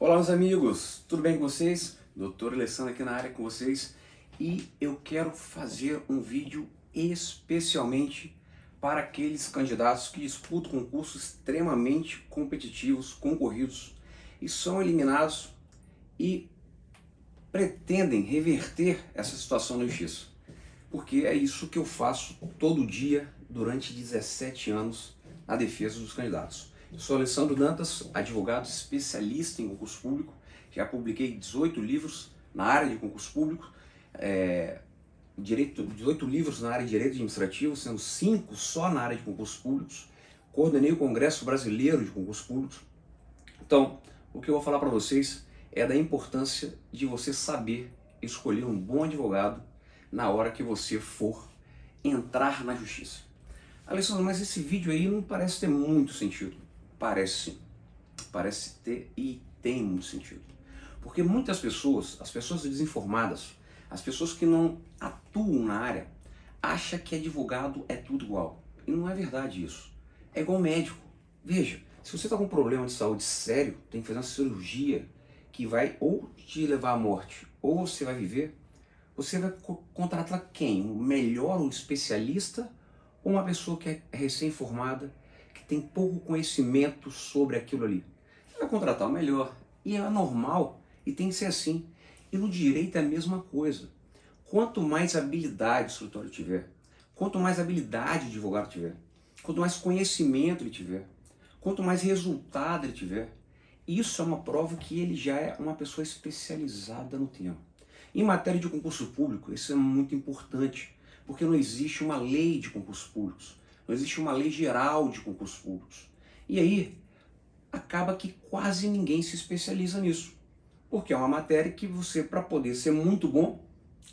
Olá, meus amigos, tudo bem com vocês? Doutor Alessandro aqui na área com vocês e eu quero fazer um vídeo especialmente para aqueles candidatos que disputam concursos extremamente competitivos, concorridos e são eliminados e pretendem reverter essa situação na justiça. Porque é isso que eu faço todo dia durante 17 anos na defesa dos candidatos. Eu sou Alessandro Dantas, advogado especialista em concurso público, já publiquei 18 livros na área de concurso público, 18 livros na área de direito administrativo, sendo 5 só na área de concursos públicos, coordenei o Congresso Brasileiro de Concursos Públicos. Então, o que eu vou falar para vocês é da importância de você saber escolher um bom advogado na hora que você for entrar na justiça. Alessandro, mas esse vídeo aí não parece ter muito sentido. Parece sim. Parece ter e tem muito sentido. Porque muitas pessoas, as pessoas desinformadas, as pessoas que não atuam na área, acham que advogado é tudo igual. E não é verdade isso. É igual médico. Veja, se você está com um problema de saúde sério, tem que fazer uma cirurgia que vai ou te levar à morte, ou você vai viver, você vai contratar quem? O melhor, um especialista ou uma pessoa que é recém-formada, que tem pouco conhecimento sobre aquilo ali? Você vai contratar o melhor. E é normal, e tem que ser assim. E no direito é a mesma coisa. Quanto mais habilidade o escritório tiver, quanto mais habilidade o advogado tiver, quanto mais conhecimento ele tiver, quanto mais resultado ele tiver, isso é uma prova que ele já é uma pessoa especializada no tema. Em matéria de concurso público, isso é muito importante, porque não existe uma lei de concursos públicos, não existe uma lei geral de concursos públicos. E aí, acaba que quase ninguém se especializa nisso, porque é uma matéria que você, para poder ser muito bom,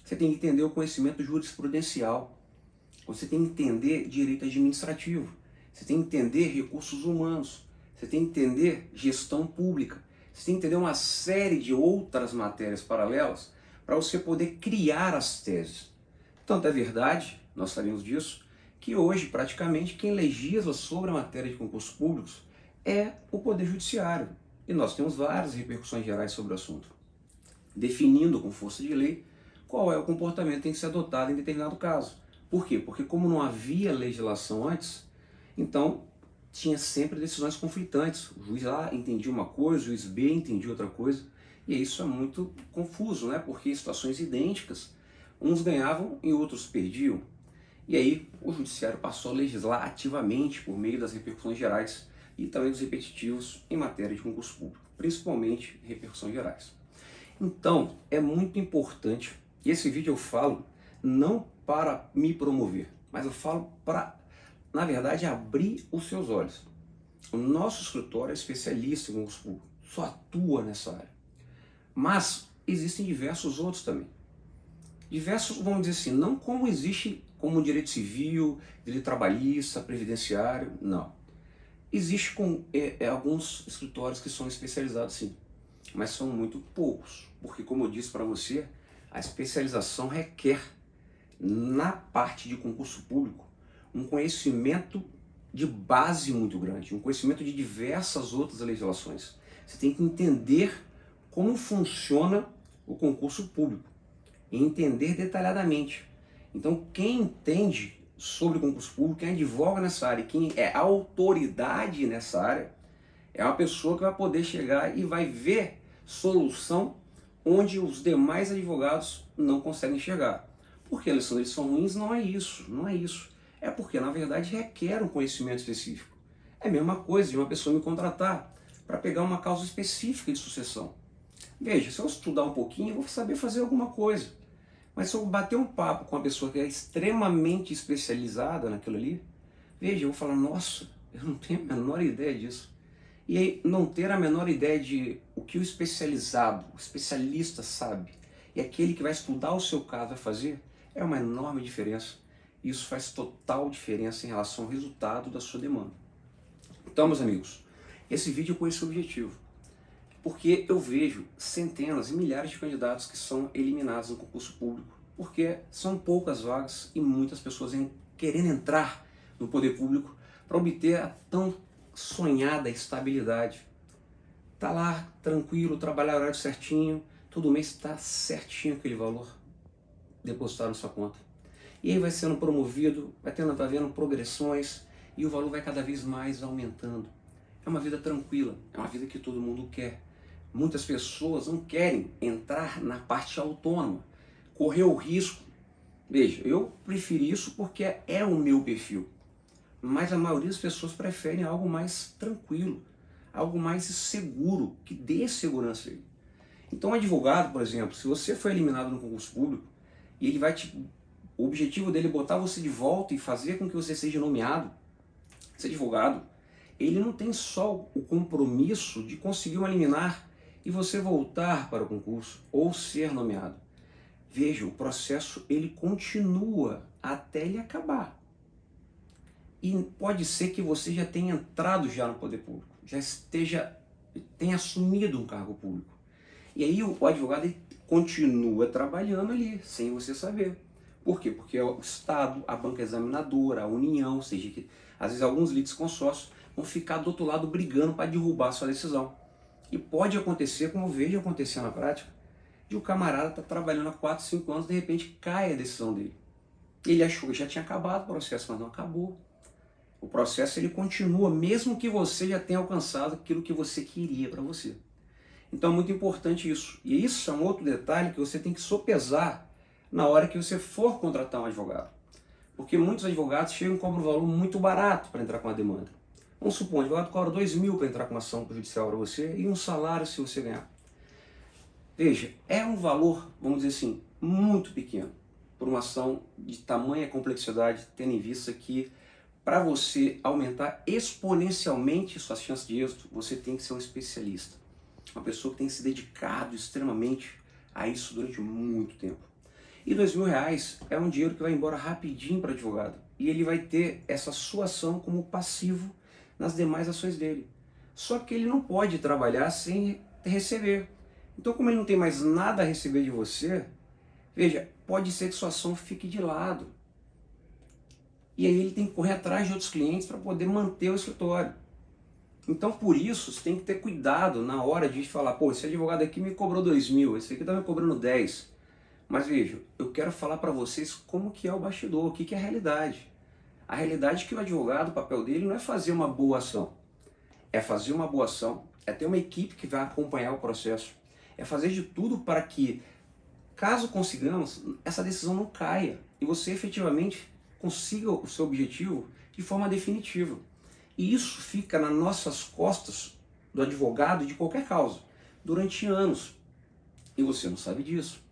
você tem que entender o conhecimento jurisprudencial, você tem que entender direito administrativo, você tem que entender recursos humanos, você tem que entender gestão pública, você tem que entender uma série de outras matérias paralelas para você poder criar as teses. Tanto é verdade, nós sabemos disso, que hoje praticamente quem legisla sobre a matéria de concursos públicos é o Poder Judiciário. E nós temos várias repercussões gerais sobre o assunto, definindo com força de lei qual é o comportamento que tem que ser adotado em determinado caso. Por quê? Porque como não havia legislação antes, então tinha sempre decisões conflitantes. O juiz A entendia uma coisa, o juiz B entendia outra coisa. E isso é muito confuso, né? Porque em situações idênticas, uns ganhavam e outros perdiam. E aí o judiciário passou a legislar ativamente por meio das repercussões gerais e também dos repetitivos em matéria de concurso público, principalmente repercussões gerais. Então, é muito importante, e esse vídeo eu falo não para me promover, mas eu falo para, na verdade, abrir os seus olhos. O nosso escritório é especialista em concurso público, só atua nessa área. Mas existem diversos outros também. Diversos, vamos dizer assim, não como existe como direito civil, direito trabalhista, previdenciário, não. Existe alguns escritórios que são especializados sim, mas são muito poucos, porque como eu disse para você, a especialização requer, na parte de concurso público, um conhecimento de base muito grande, um conhecimento de diversas outras legislações. Você tem que entender como funciona o concurso público e entender detalhadamente. Então, quem entende sobre concurso público, quem advoga nessa área, quem é autoridade nessa área, é uma pessoa que vai poder chegar e vai ver solução onde os demais advogados não conseguem chegar. Porque, Alessandro, eles são ruins? Não é isso, não é isso. É porque, na verdade, requer um conhecimento específico. É a mesma coisa de uma pessoa me contratar para pegar uma causa específica de sucessão. Veja, se eu estudar um pouquinho, eu vou saber fazer alguma coisa. Mas se eu bater um papo com uma pessoa que é extremamente especializada naquilo ali, veja, eu vou falar, nossa, eu não tenho a menor ideia disso. E aí, não ter a menor ideia de o que o especializado, o especialista sabe, e aquele que vai estudar o seu caso vai fazer, é uma enorme diferença. Isso faz total diferença em relação ao resultado da sua demanda. Então, meus amigos, esse vídeo é com esse objetivo. Porque eu vejo centenas e milhares de candidatos que são eliminados no concurso público, porque são poucas vagas e muitas pessoas querendo entrar no poder público para obter a tão sonhada estabilidade. Tá lá, tranquilo, trabalhar horário certinho, todo mês está certinho aquele valor depositado na sua conta. E aí vai sendo promovido, vai vendo progressões e o valor vai cada vez mais aumentando. É uma vida tranquila, é uma vida que todo mundo quer. Muitas pessoas não querem entrar na parte autônoma, correr o risco. Veja, eu preferi isso porque é o meu perfil. Mas a maioria das pessoas preferem algo mais tranquilo, algo mais seguro, que dê segurança aí. Então, um advogado, por exemplo, se você foi eliminado no concurso público e ele vai o objetivo dele é botar você de volta e fazer com que você seja nomeado, esse advogado, ele não tem só o compromisso de conseguir uma liminar e você voltar para o concurso ou ser nomeado. Veja, o processo ele continua até ele acabar. E pode ser que você já tenha entrado já no poder público, tenha assumido um cargo público. E aí o advogado ele continua trabalhando ali, sem você saber. Por quê? Porque o Estado, a banca examinadora, a União, ou seja, que às vezes alguns litisconsórcios vão ficar do outro lado brigando para derrubar a sua decisão. E pode acontecer, como eu vejo acontecer na prática, de o camarada estar trabalhando há 4, 5 anos, de repente cai a decisão dele. Ele achou que já tinha acabado o processo, mas não acabou. O processo ele continua, mesmo que você já tenha alcançado aquilo que você queria para você. Então é muito importante isso. E isso é um outro detalhe que você tem que sopesar na hora que você for contratar um advogado. Porque muitos advogados chegam e cobram um valor muito barato para entrar com a demanda. Vamos supor, um advogado cobra 2 mil para entrar com uma ação judicial para você e um salário se você ganhar. Veja, é um valor, vamos dizer assim, muito pequeno por uma ação de tamanha complexidade, tendo em vista que para você aumentar exponencialmente suas chances de êxito, você tem que ser um especialista. Uma pessoa que tem se dedicado extremamente a isso durante muito tempo. E R$ 2.000 é um dinheiro que vai embora rapidinho para o advogado. E ele vai ter essa sua ação como passivo nas demais ações dele. Só que ele não pode trabalhar sem receber. Então, como ele não tem mais nada a receber de você, veja, pode ser que sua ação fique de lado. E aí ele tem que correr atrás de outros clientes para poder manter o escritório. Então, por isso, você tem que ter cuidado na hora de falar, pô, esse advogado aqui me cobrou 2 mil, esse aqui está me cobrando 10. Mas veja, eu quero falar para vocês como que é o bastidor, o que é a realidade. A realidade é que o advogado, o papel dele não é fazer uma boa ação. É fazer uma boa ação, é ter uma equipe que vai acompanhar o processo. É fazer de tudo para que, caso consigamos, essa decisão não caia e você efetivamente consiga o seu objetivo de forma definitiva. E isso fica nas nossas costas do advogado de qualquer causa, durante anos. E você não sabe disso.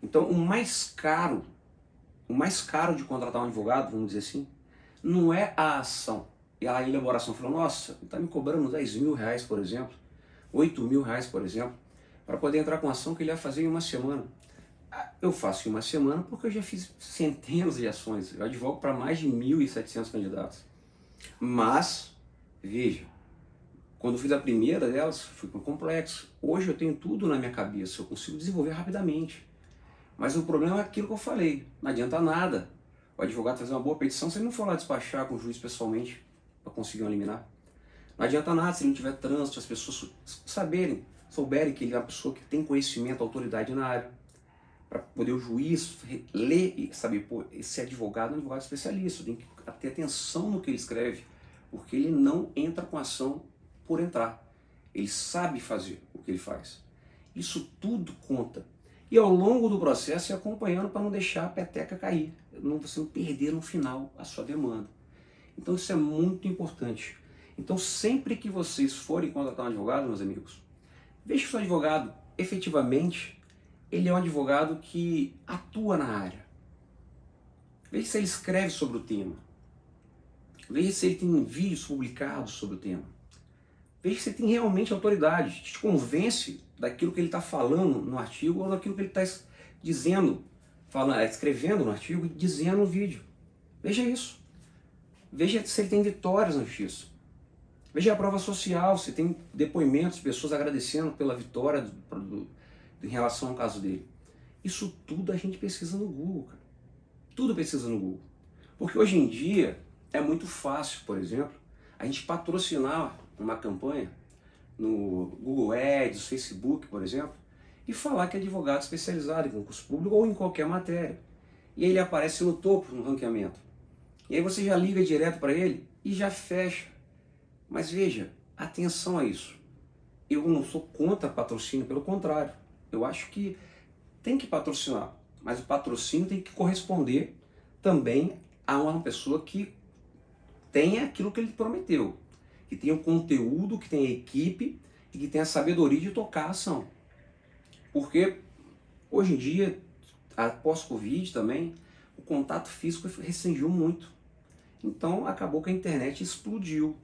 Então, o mais caro de contratar um advogado, vamos dizer assim, não é a ação e a elaboração. Falou, nossa, está me cobrando R$ 10.000, por exemplo, R$ 8.000, por exemplo, para poder entrar com a ação que ele vai fazer em uma semana. Eu faço em uma semana porque eu já fiz centenas de ações. Eu advogo para mais de 1.700 candidatos. Mas, veja, quando eu fiz a primeira delas, fui para o complexo. Hoje eu tenho tudo na minha cabeça, eu consigo desenvolver rapidamente. Mas o problema é aquilo que eu falei, não adianta nada o advogado fazer uma boa petição se ele não for lá despachar com o juiz pessoalmente para conseguir uma liminar. Não adianta nada se ele não tiver trânsito, as pessoas souberem que ele é uma pessoa que tem conhecimento, autoridade na área, para poder o juiz ler e saber, pô, esse advogado é um advogado especialista, tem que ter atenção no que ele escreve, porque ele não entra com ação por entrar. Ele sabe fazer o que ele faz. Isso tudo conta. E ao longo do processo, ir acompanhando para não deixar a peteca cair, você não perder no final a sua demanda. Então isso é muito importante. Então sempre que vocês forem contratar um advogado, meus amigos, veja que o seu advogado, efetivamente, ele é um advogado que atua na área. Veja se ele escreve sobre o tema. Veja se ele tem vídeos publicados sobre o tema. Veja se ele tem realmente autoridade, te convence daquilo que ele está falando no artigo ou daquilo que ele está dizendo, escrevendo no artigo e dizendo no vídeo. Veja isso. Veja se ele tem vitórias na justiça. Veja a prova social, se tem depoimentos, pessoas agradecendo pela vitória em relação ao caso dele. Isso tudo a gente pesquisa no Google, cara. Tudo pesquisa no Google. Porque hoje em dia é muito fácil, por exemplo, a gente patrocinar uma campanha no Google Ads, Facebook, por exemplo, e falar que é advogado especializado em concurso público ou em qualquer matéria. E aí ele aparece no topo no ranqueamento. E aí você já liga direto para ele e já fecha. Mas veja, atenção a isso. Eu não sou contra patrocínio, pelo contrário. Eu acho que tem que patrocinar, mas o patrocínio tem que corresponder também a uma pessoa que tenha aquilo que ele prometeu, que tenha o conteúdo, que tenha a equipe e que tenha a sabedoria de tocar a ação. Porque hoje em dia, após Covid também, o contato físico restringiu muito. Então acabou que a internet explodiu.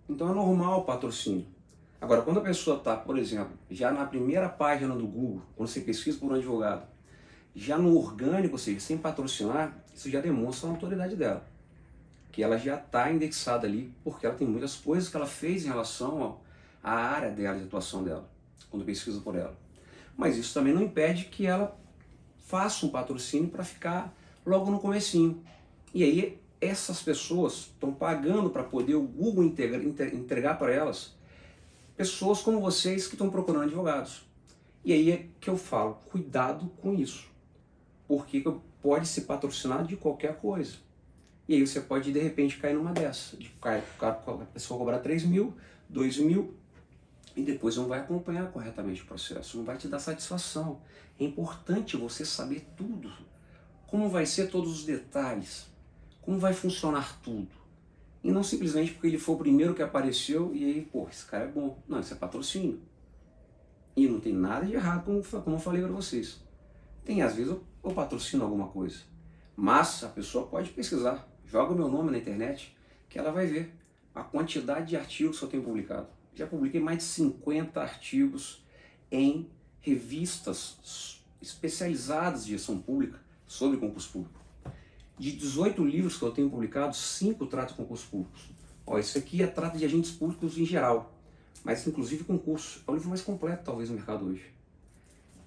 Então é normal o patrocínio. Agora, quando a pessoa está, por exemplo, já na primeira página do Google, quando você pesquisa por um advogado, já no orgânico, ou seja, sem patrocinar, isso já demonstra a autoridade dela. Que ela já está indexada ali, porque ela tem muitas coisas que ela fez em relação à área dela, de atuação dela, quando pesquisa por ela. Mas isso também não impede que ela faça um patrocínio para ficar logo no comecinho. E aí essas pessoas estão pagando para poder o Google entregar para elas pessoas como vocês que estão procurando advogados. E aí é que eu falo, cuidado com isso, porque pode se patrocinar de qualquer coisa. E aí você pode de repente cair numa dessa, a pessoa cobrar 3 mil, 2 mil, e depois não vai acompanhar corretamente o processo, não vai te dar satisfação. É importante você saber tudo, como vai ser todos os detalhes, como vai funcionar tudo. E não simplesmente porque ele foi o primeiro que apareceu e aí, pô, esse cara é bom. Não, isso é patrocínio. E não tem nada de errado, como eu falei para vocês. Tem, às vezes, eu patrocino alguma coisa. Mas a pessoa pode pesquisar, joga o meu nome na internet, que ela vai ver a quantidade de artigos que eu tenho publicado. Já publiquei mais de 50 artigos em revistas especializadas de gestão pública sobre concurso público. De 18 livros que eu tenho publicado, 5 tratam de concursos públicos. Ó, esse aqui trata de agentes públicos em geral, mas inclusive concurso. É o livro mais completo, talvez, no mercado hoje.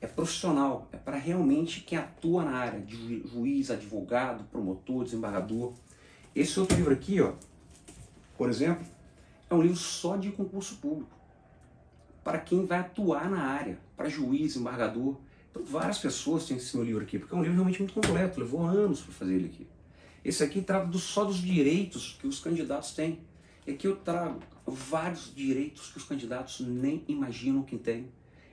É profissional, é para realmente quem atua na área, de juiz, advogado, promotor, desembargador. Esse outro livro aqui, ó, por exemplo, é um livro só de concurso público, para quem vai atuar na área, para juiz, embargador. Então várias pessoas têm esse meu livro aqui, porque é um livro realmente muito completo, levou anos para fazer ele aqui. Esse aqui trata só dos direitos que os candidatos têm. E aqui eu trago vários direitos que os candidatos nem imaginam que têm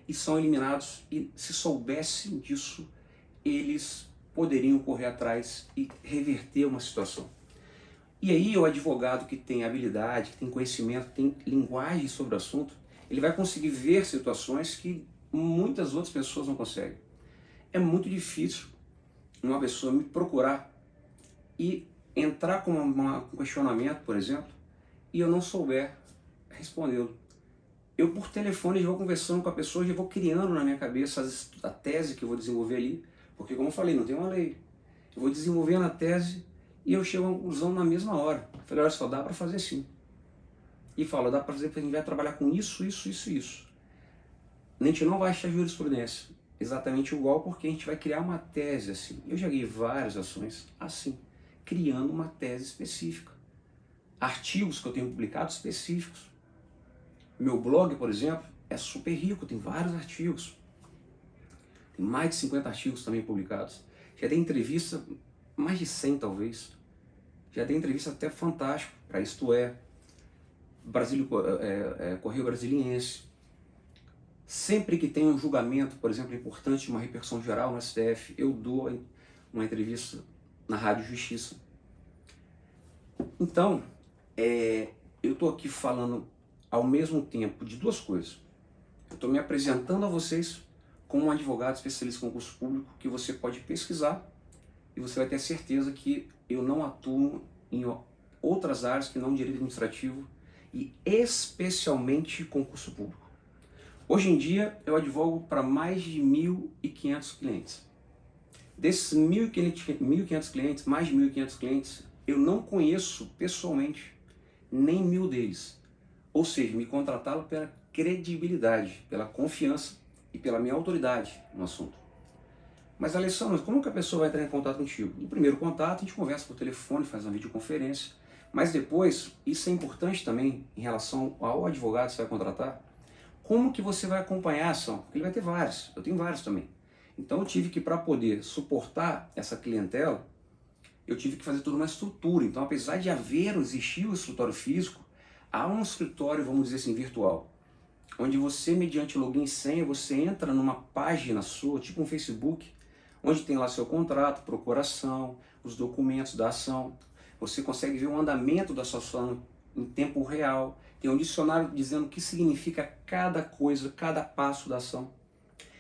e são eliminados, e se soubessem disso, eles poderiam correr atrás e reverter uma situação. E aí o advogado que tem habilidade, que tem conhecimento, que tem linguagem sobre o assunto, ele vai conseguir ver situações que muitas outras pessoas não conseguem. É muito difícil uma pessoa me procurar e entrar com um questionamento, por exemplo, e eu não souber respondê-lo. Eu, por telefone, já vou conversando com a pessoa, já vou criando na minha cabeça a tese que eu vou desenvolver ali, porque, como eu falei, não tem uma lei. Eu vou desenvolvendo a tese e eu chego a uma conclusão na mesma hora. Eu falei, olha só, dá para fazer sim. E falo, dá para fazer porque a gente vai trabalhar com isso, isso, isso e isso. A gente não vai achar jurisprudência exatamente igual, porque a gente vai criar uma tese assim. Eu já ganhei várias ações assim, criando uma tese específica. Artigos que eu tenho publicado específicos. Meu blog, por exemplo, é super rico, tem vários artigos. Tem mais de 50 artigos também publicados. Já tem entrevista, mais de 100 talvez. Já tem entrevista até fantástico para Isto É, Correio Brasiliense. Sempre que tem um julgamento, por exemplo, importante de uma repercussão geral no STF, eu dou uma entrevista na Rádio Justiça. Então, eu estou aqui falando ao mesmo tempo de duas coisas. Eu estou me apresentando a vocês como um advogado especialista em concurso público que você pode pesquisar e você vai ter certeza que eu não atuo em outras áreas que não direito administrativo e especialmente concurso público. Hoje em dia eu advogo para mais de 1.500 clientes. Desses 1.500 clientes, mais de 1.500 clientes, eu não conheço pessoalmente nem 1.000 deles. Ou seja, me contrataram pela credibilidade, pela confiança e pela minha autoridade no assunto. Mas, Alessandro, como que a pessoa vai entrar em contato contigo? No primeiro contato, a gente conversa por telefone, faz uma videoconferência. Mas depois, isso é importante também em relação ao advogado que você vai contratar, Como que você vai acompanhar a ação? Porque ele vai ter vários, eu tenho vários também. Então eu tive que, para poder suportar essa clientela, eu tive que fazer toda uma estrutura. Então, apesar de existir o escritório físico, há um escritório, vamos dizer assim, virtual, onde você, mediante login e senha, você entra numa página sua, tipo um Facebook, onde tem lá seu contrato, procuração, os documentos da ação. Você consegue ver o andamento da sua ação em tempo real. Tem um dicionário dizendo o que significa cada coisa, cada passo da ação.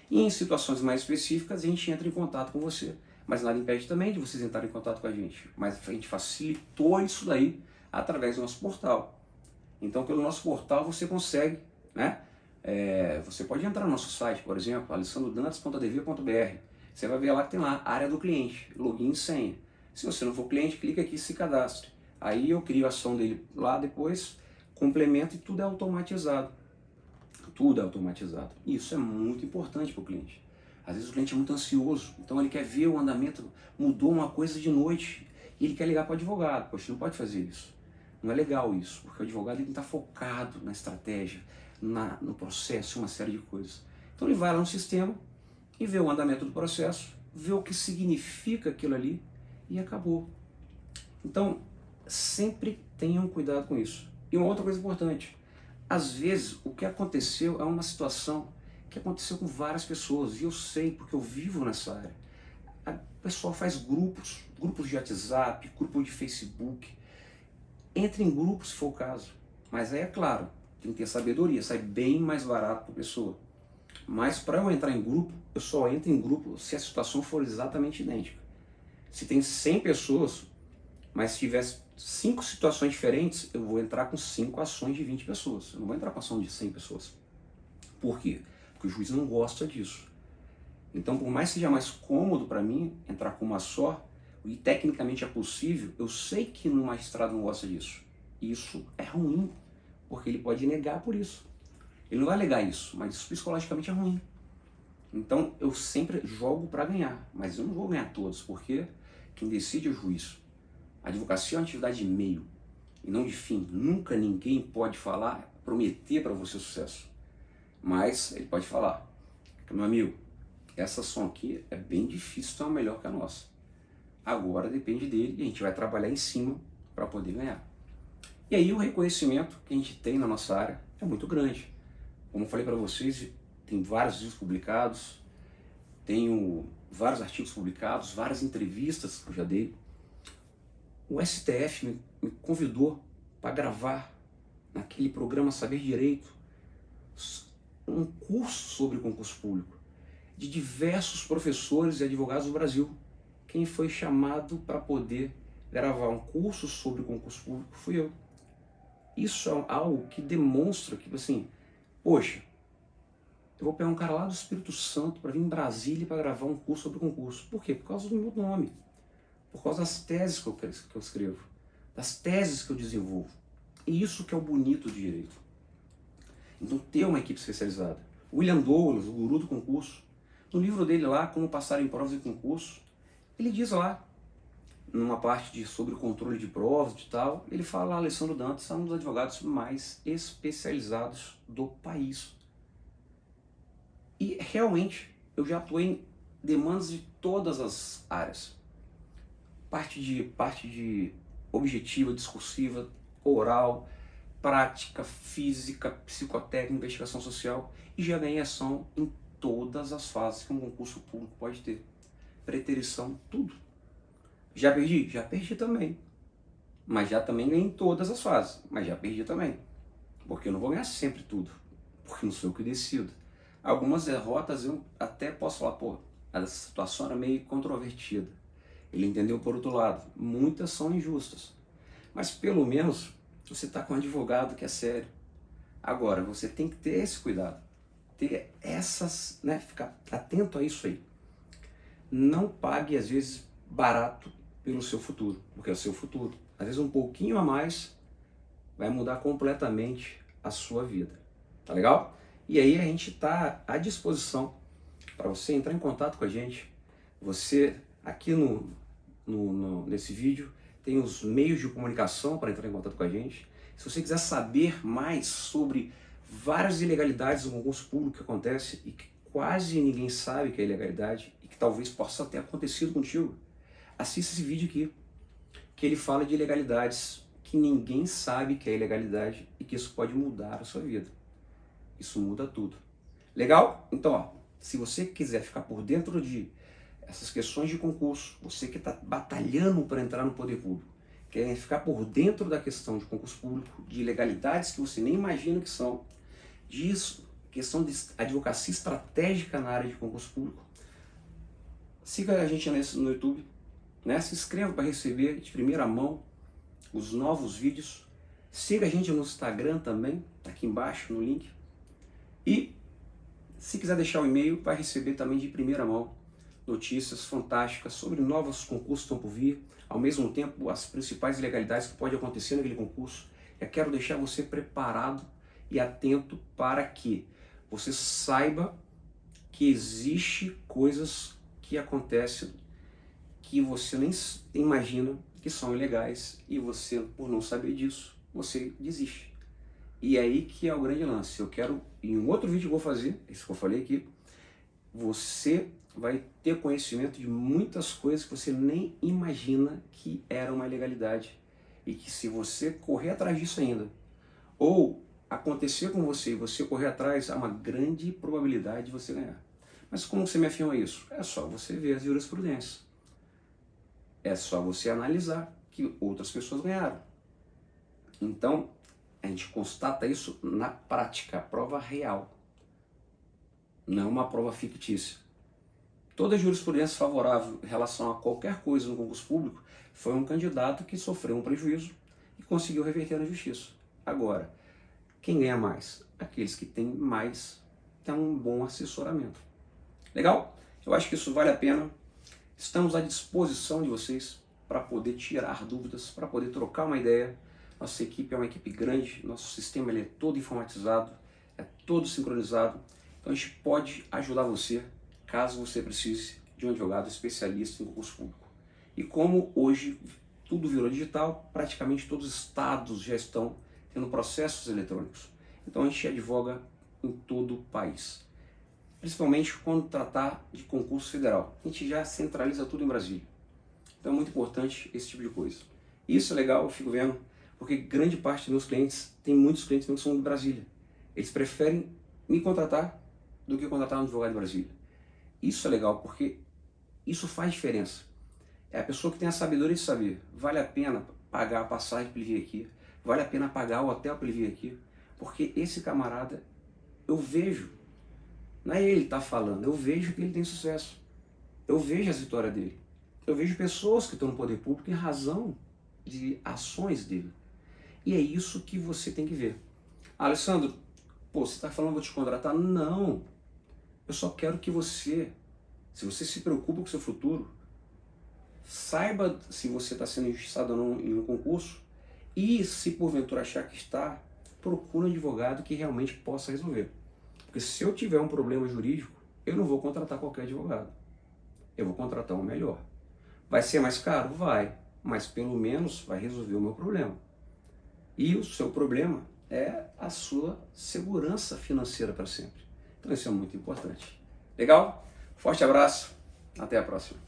E em situações mais específicas, a gente entra em contato com você. Mas nada impede também de vocês entrarem em contato com a gente. Mas a gente facilitou isso daí através do nosso portal. Então, pelo nosso portal, você consegue, né? Você pode entrar no nosso site, por exemplo, alessandrodantas.adv.br. Você vai ver lá que tem lá, área do cliente, login e senha. Se você não for cliente, clica aqui e se cadastre. Aí eu crio a ação dele lá depois, complemento e tudo é automatizado. Tudo é automatizado. E isso é muito importante para o cliente. Às vezes o cliente é muito ansioso, então ele quer ver o andamento, mudou uma coisa de noite e ele quer ligar para o advogado. Poxa, não pode fazer isso. Não é legal isso, porque o advogado tem que estar focado na estratégia, no processo, uma série de coisas. Então ele vai lá no sistema e vê o andamento do processo, vê o que significa aquilo ali e acabou. Então, sempre tenham cuidado com isso. E uma outra coisa importante, às vezes o que aconteceu é uma situação que aconteceu com várias pessoas, e eu sei porque eu vivo nessa área. O pessoal faz grupos de WhatsApp, grupos de Facebook, entra em grupos se for o caso, mas aí é claro, tem que ter sabedoria, sai bem mais barato para a pessoa. Mas para eu entrar em grupo, eu só entro em grupo se a situação for exatamente idêntica. Se tem 100 pessoas, mas se tivesse 5 situações diferentes, eu vou entrar com 5 ações de 20 pessoas. Eu não vou entrar com ação de 100 pessoas. Por quê? Porque o juiz não gosta disso. Então, por mais que seja mais cômodo para mim entrar com uma só, e tecnicamente é possível, eu sei que no magistrado não gosta disso. Isso é ruim, porque ele pode negar por isso. Ele não vai alegar isso, mas isso psicologicamente é ruim. Então, eu sempre jogo para ganhar, mas eu não vou ganhar todos, porque quem decide é o juiz. A advocacia é uma atividade de meio e não de fim. Nunca ninguém pode falar, prometer para você sucesso. Mas ele pode falar, meu amigo, essa ação aqui é bem difícil ter uma melhor que a nossa. Agora depende dele e a gente vai trabalhar em cima para poder ganhar. E aí o reconhecimento que a gente tem na nossa área é muito grande. Como eu falei para vocês, tem vários livros publicados, tenho vários artigos publicados, várias entrevistas que eu já dei. O STF me convidou para gravar naquele programa Saber Direito um curso sobre concurso público de diversos professores e advogados do Brasil. Quem foi chamado para poder gravar um curso sobre concurso público fui eu. Isso é algo que demonstra que, assim, poxa, eu vou pegar um cara lá do Espírito Santo para vir em Brasília para gravar um curso sobre concurso. Por quê? Por causa do meu nome, por causa das teses que eu escrevo, das teses que eu desenvolvo. E isso que é o bonito de direito. Então, ter uma equipe especializada. William Douglas, o guru do concurso, no livro dele lá, Como Passar em Provas de Concurso, ele diz lá, numa parte sobre o controle de provas e tal, ele fala, Alessandro Dantas é um dos advogados mais especializados do país. E realmente, eu já atuei em demandas de todas as áreas. Parte de objetiva, discursiva, oral, prática, física, psicotécnica, investigação social, e já ganhei ação em todas as fases que um concurso público pode ter. Preterição, tudo. Já perdi? Já perdi também. Mas já também ganhei em todas as fases. Mas já perdi também. Porque eu não vou ganhar sempre tudo. Porque não sou eu que decido. Algumas derrotas eu até posso falar, pô, a situação era meio controvertida. Ele entendeu por outro lado. Muitas são injustas. Mas pelo menos você está com um advogado que é sério. Agora, você tem que ter esse cuidado. Ter essas, né, ficar atento a isso aí. Não pague, às vezes, barato pelo seu futuro, porque é o seu futuro. Às vezes um pouquinho a mais vai mudar completamente a sua vida. Tá legal? E aí a gente está à disposição para você entrar em contato com a gente. Você, aqui nesse vídeo, tem os meios de comunicação para entrar em contato com a gente. Se você quiser saber mais sobre várias ilegalidades no concurso público que acontecem e que quase ninguém sabe que é ilegalidade e que talvez possa ter acontecido contigo. Assista esse vídeo aqui, que ele fala de ilegalidades que ninguém sabe que é ilegalidade e que isso pode mudar a sua vida. Isso muda tudo. Legal? Então, ó, se você quiser ficar por dentro de essas questões de concurso, você que está batalhando para entrar no poder público, quer ficar por dentro da questão de concurso público, de ilegalidades que você nem imagina que são, disso, questão de advocacia estratégica na área de concurso público, siga a gente no YouTube, né? Se inscreva para receber de primeira mão os novos vídeos, siga a gente no Instagram também, tá aqui embaixo no link, e se quiser deixar o e-mail, vai receber também de primeira mão notícias fantásticas sobre novos concursos que estão por vir, ao mesmo tempo as principais ilegalidades que podem acontecer naquele concurso. Eu quero deixar você preparado e atento para que você saiba que existe coisas que acontecem que você nem imagina que são ilegais e você, por não saber disso, você desiste. E é aí que é o grande lance. Eu quero, em um outro vídeo que eu vou fazer, isso que eu falei aqui, você vai ter conhecimento de muitas coisas que você nem imagina que era uma ilegalidade. E que se você correr atrás disso ainda, ou acontecer com você e você correr atrás, há uma grande probabilidade de você ganhar. Mas como você me afirma isso? É só você ver as jurisprudências. É só você analisar que outras pessoas ganharam. Então, a gente constata isso na prática, a prova real. Não é uma prova fictícia. Toda jurisprudência favorável em relação a qualquer coisa no concurso público foi um candidato que sofreu um prejuízo e conseguiu reverter na justiça. Agora, quem ganha mais? Aqueles que têm mais, têm um bom assessoramento. Legal? Eu acho que isso vale a pena. Estamos à disposição de vocês para poder tirar dúvidas, para poder trocar uma ideia. Nossa equipe é uma equipe grande, nosso sistema ele é todo informatizado, é todo sincronizado. Então a gente pode ajudar você caso você precise de um advogado especialista em concurso público. E como hoje tudo virou digital, praticamente todos os estados já estão tendo processos eletrônicos. Então a gente advoga em todo o país. Principalmente quando tratar de concurso federal. A gente já centraliza tudo em Brasília. Então é muito importante esse tipo de coisa. Isso é legal, eu fico vendo, porque grande parte dos meus clientes, tem muitos clientes meus que são de Brasília. Eles preferem me contratar do que contratar um advogado de Brasília. Isso é legal, porque isso faz diferença. É a pessoa que tem a sabedoria de saber, vale a pena pagar a passagem para ele vir aqui, vale a pena pagar o hotel para ele vir aqui, porque esse camarada, eu vejo, não é ele que está falando, eu vejo que ele tem sucesso, eu vejo as vitórias dele, eu vejo pessoas que estão no poder público em razão de ações dele. E é isso que você tem que ver. Alessandro, pô, você está falando que vou te contratar? Não. Eu só quero que você, se você se preocupa com o seu futuro, saiba se você está sendo injustiçado ou não em um concurso e se porventura achar que está, procure um advogado que realmente possa resolver. Porque se eu tiver um problema jurídico, eu não vou contratar qualquer advogado. Eu vou contratar um melhor. Vai ser mais caro? Vai. Mas pelo menos vai resolver o meu problema. E o seu problema é a sua segurança financeira para sempre. Então isso é muito importante. Legal? Forte abraço. Até a próxima.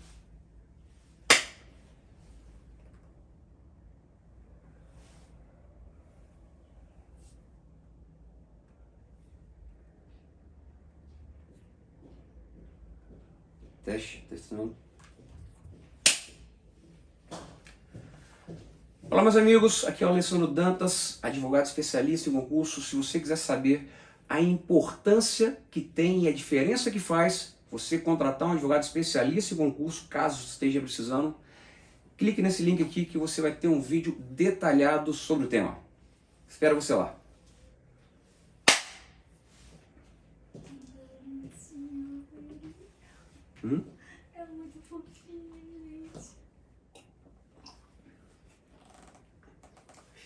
Testando. Olá, meus amigos, aqui é o Alessandro Dantas, advogado especialista em concurso. Se você quiser saber a importância que tem e a diferença que faz você contratar um advogado especialista em concurso, caso esteja precisando, clique nesse link aqui que você vai ter um vídeo detalhado sobre o tema. Espero você lá. É muito fofinho, gente.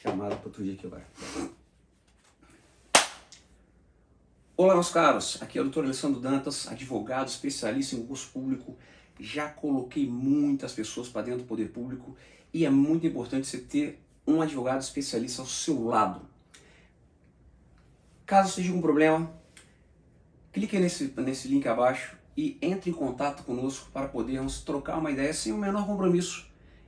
Chamada para outro dia aqui agora. Olá, meus caros. Aqui é o Dr. Alessandro Dantas, advogado especialista em concurso público. Já coloquei muitas pessoas para dentro do poder público e é muito importante você ter um advogado especialista ao seu lado. Caso esteja com problema, clique nesse link abaixo e entre em contato conosco para podermos trocar uma ideia sem o menor compromisso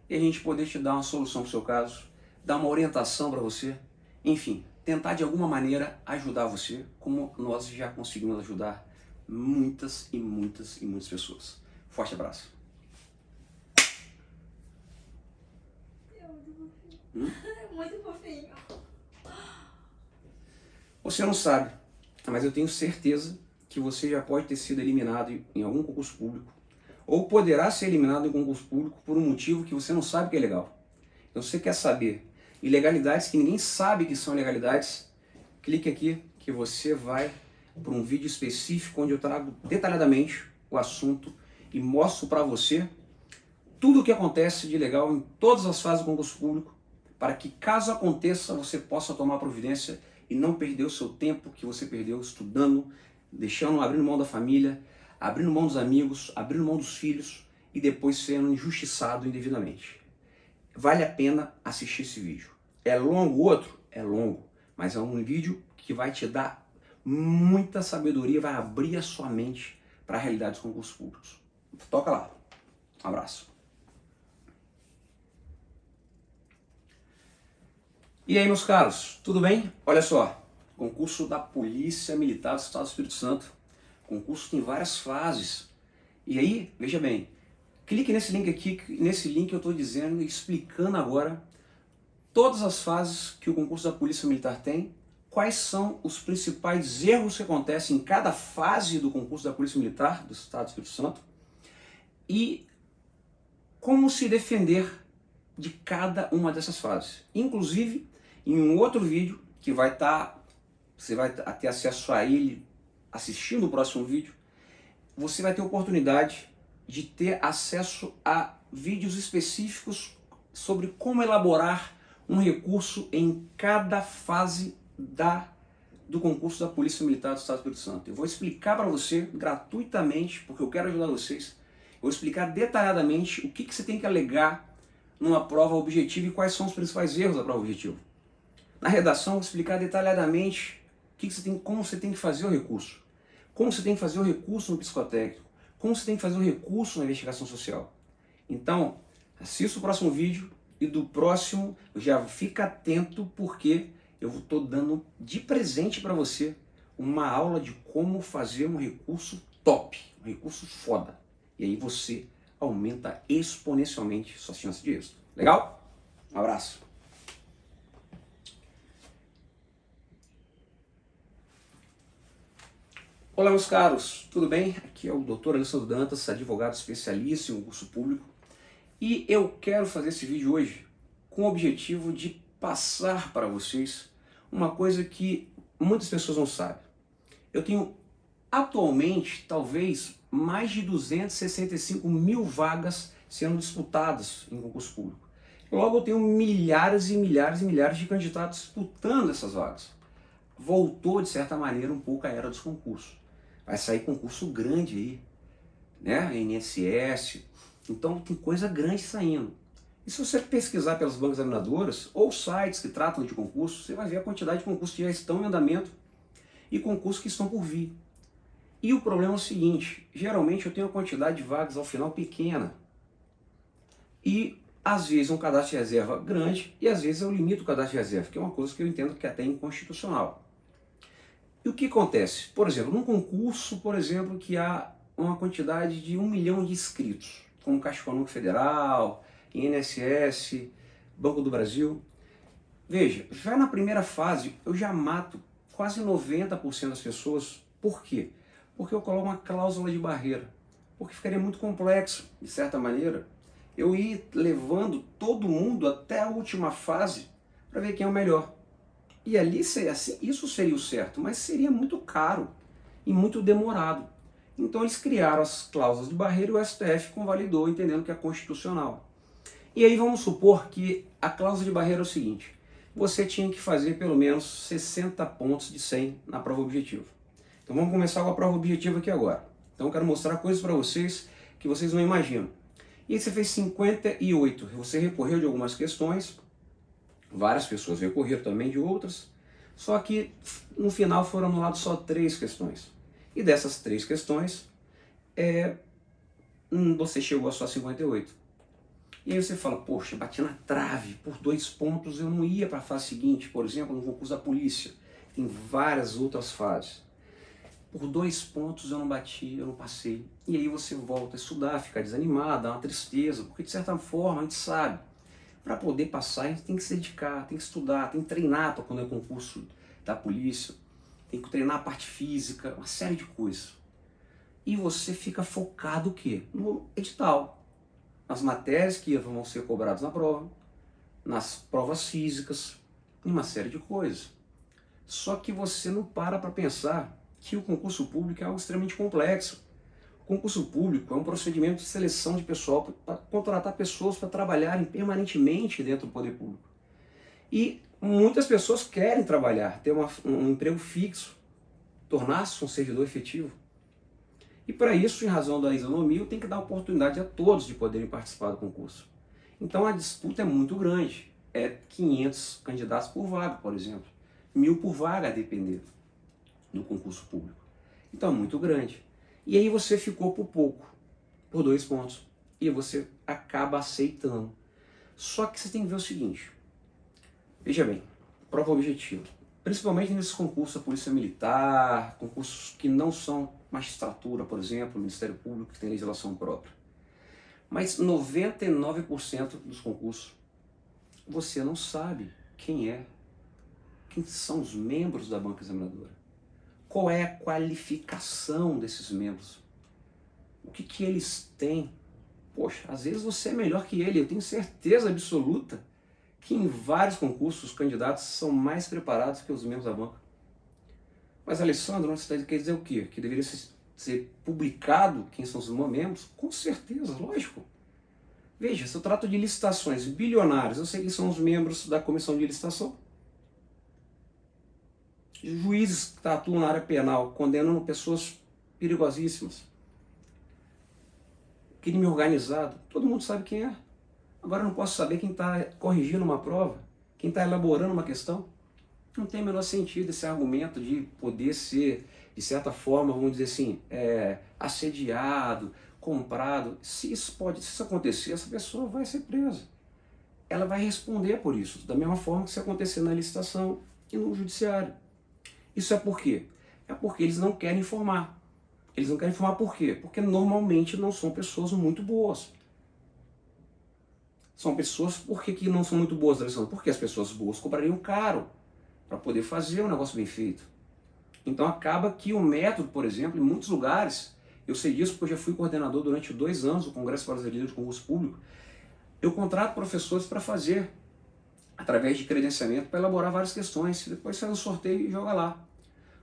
e a gente poder te dar uma solução para o seu caso, dar uma orientação para você, enfim, tentar de alguma maneira ajudar você, como nós já conseguimos ajudar muitas e muitas e muitas pessoas. Forte abraço. É muito fofinho. É muito fofinho. Você não sabe, mas eu tenho certeza que você já pode ter sido eliminado em algum concurso público ou poderá ser eliminado em concurso público por um motivo que você não sabe que é legal. Então, se você quer saber ilegalidades que ninguém sabe que são ilegalidades, clique aqui que você vai para um vídeo específico onde eu trago detalhadamente o assunto e mostro para você tudo o que acontece de ilegal em todas as fases do concurso público, para que caso aconteça você possa tomar providência e não perder o seu tempo que você perdeu estudando, abrindo mão da família, abrindo mão dos amigos, abrindo mão dos filhos e depois sendo injustiçado indevidamente. Vale a pena assistir esse vídeo. É longo o outro? É longo, mas é um vídeo que vai te dar muita sabedoria, vai abrir a sua mente para a realidade dos concursos públicos. Toca lá. Um abraço. E aí, meus caros, tudo bem? Olha só, concurso da Polícia Militar do Estado do Espírito Santo. Concurso tem várias fases. E aí, veja bem, clique nesse link aqui, nesse link eu estou dizendo, explicando agora todas as fases que o concurso da Polícia Militar tem, quais são os principais erros que acontecem em cada fase do concurso da Polícia Militar do Estado do Espírito Santo e como se defender de cada uma dessas fases. Inclusive, em um outro vídeo que você vai ter acesso a ele assistindo o próximo vídeo, você vai ter oportunidade de ter acesso a vídeos específicos sobre como elaborar um recurso em cada fase do concurso da Polícia Militar do Estado do Espírito Santo. Eu vou explicar para você gratuitamente, porque eu quero ajudar vocês, eu vou explicar detalhadamente o que você tem que alegar numa prova objetiva e quais são os principais erros da prova objetiva. Na redação, eu vou explicar detalhadamente como você tem que fazer o recurso, como você tem que fazer o recurso no psicotécnico, como você tem que fazer o recurso na investigação social. Então, assista o próximo vídeo e do próximo já fica atento porque eu estou dando de presente para você uma aula de como fazer um recurso top, um recurso foda. E aí você aumenta exponencialmente suas chances de êxito. Legal? Um abraço. Olá, meus caros, tudo bem? Aqui é o Dr. Alessandro Dantas, advogado especialista em concurso público, e eu quero fazer esse vídeo hoje com o objetivo de passar para vocês uma coisa que muitas pessoas não sabem. Eu tenho atualmente, talvez, mais de 265 mil vagas sendo disputadas em concurso público. Logo, eu tenho milhares e milhares e milhares de candidatos disputando essas vagas. Voltou, de certa maneira, um pouco a era dos concursos. Vai sair concurso grande aí, né? INSS. Então tem coisa grande saindo. E se você pesquisar pelas bancas examinadoras ou sites que tratam de concurso, você vai ver a quantidade de concursos que já estão em andamento e concursos que estão por vir. E o problema é o seguinte, geralmente eu tenho uma quantidade de vagas ao final pequena. E às vezes um cadastro de reserva grande e às vezes eu limito o cadastro de reserva, que é uma coisa que eu entendo que é até inconstitucional. E o que acontece? Por exemplo, num concurso, que há uma quantidade de 1 milhão de inscritos, como Caixa Econômica Federal, INSS, Banco do Brasil. Veja, já na primeira fase eu já mato quase 90% das pessoas. Por quê? Porque eu coloco uma cláusula de barreira. Porque ficaria muito complexo, de certa maneira, eu ir levando todo mundo até a última fase para ver quem é o melhor. E ali seria assim, isso seria o certo, mas seria muito caro e muito demorado. Então eles criaram as cláusulas de barreira e o STF convalidou, entendendo que é constitucional. E aí vamos supor que a cláusula de barreira é o seguinte, você tinha que fazer pelo menos 60 pontos de 100 na prova objetiva. Então vamos começar com a prova objetiva aqui agora. Então eu quero mostrar coisas para vocês que vocês não imaginam. E aí você fez 58, você recorreu de algumas questões, várias pessoas recorreram também de outras, Só que no final foram anuladas só 3 questões. E dessas 3 questões, você chegou a só 58. E aí você fala, poxa, bati na trave, por 2 pontos eu não ia para a fase seguinte, por exemplo, no concurso da polícia. Tem várias outras fases. Por 2 pontos eu não bati, eu não passei. E aí você volta a estudar, fica desanimado, dá uma tristeza, porque de certa forma a gente sabe, para poder passar a gente tem que se dedicar, tem que estudar, tem que treinar para quando é concurso da polícia, tem que treinar a parte física, uma série de coisas. E você fica focado o quê? No edital, nas matérias que vão ser cobradas na prova, nas provas físicas, em uma série de coisas. Só que você não para pensar que o concurso público é algo extremamente complexo. O concurso público é um procedimento de seleção de pessoal para contratar pessoas para trabalharem permanentemente dentro do poder público. E muitas pessoas querem trabalhar, ter um emprego fixo, tornar-se um servidor efetivo. E para isso, em razão da isonomia, tem que dar oportunidade a todos de poderem participar do concurso. Então a disputa é muito grande. É 500 candidatos por vaga, por exemplo. 1000 por vaga, a depender do concurso público. Então é muito grande. E aí você ficou por pouco, por 2 pontos. E você acaba aceitando. Só que você tem que ver o seguinte. Veja bem, prova objetiva. Principalmente nesses concursos da Polícia Militar, concursos que não são magistratura, por exemplo, Ministério Público, que tem legislação própria. Mas 99% dos concursos, você não sabe quem são os membros da banca examinadora. Qual é a qualificação desses membros? O que eles têm? Poxa, às vezes você é melhor que ele, eu tenho certeza absoluta que em vários concursos os candidatos são mais preparados que os membros da banca. Mas, Alessandro, você quer dizer o quê? Que deveria ser publicado quem são os membros? Com certeza, lógico. Veja, se eu trato de licitações bilionárias, eu sei quem são os membros da comissão de licitação. Juízes que atuam na área penal, condenando pessoas perigosíssimas. Crime organizado, todo mundo sabe quem é. Agora eu não posso saber quem está corrigindo uma prova, quem está elaborando uma questão. Não tem o menor sentido esse argumento de poder ser, de certa forma, vamos dizer assim, assediado, comprado. Se isso acontecer, essa pessoa vai ser presa. Ela vai responder por isso, da mesma forma que se acontecer na licitação e no judiciário. Isso é por quê? É porque eles não querem informar. Eles não querem informar por quê? Porque normalmente não são pessoas muito boas. São pessoas, por que não são muito boas, Alessandro? Porque as pessoas boas cobrariam caro para poder fazer um negócio bem feito. Então acaba que o método, por exemplo, em muitos lugares, eu sei disso porque eu já fui coordenador durante 2 anos do Congresso Brasileiro de Concurso Público, eu contrato professores para fazer, através de credenciamento, para elaborar várias questões, depois faz um sorteio e joga lá.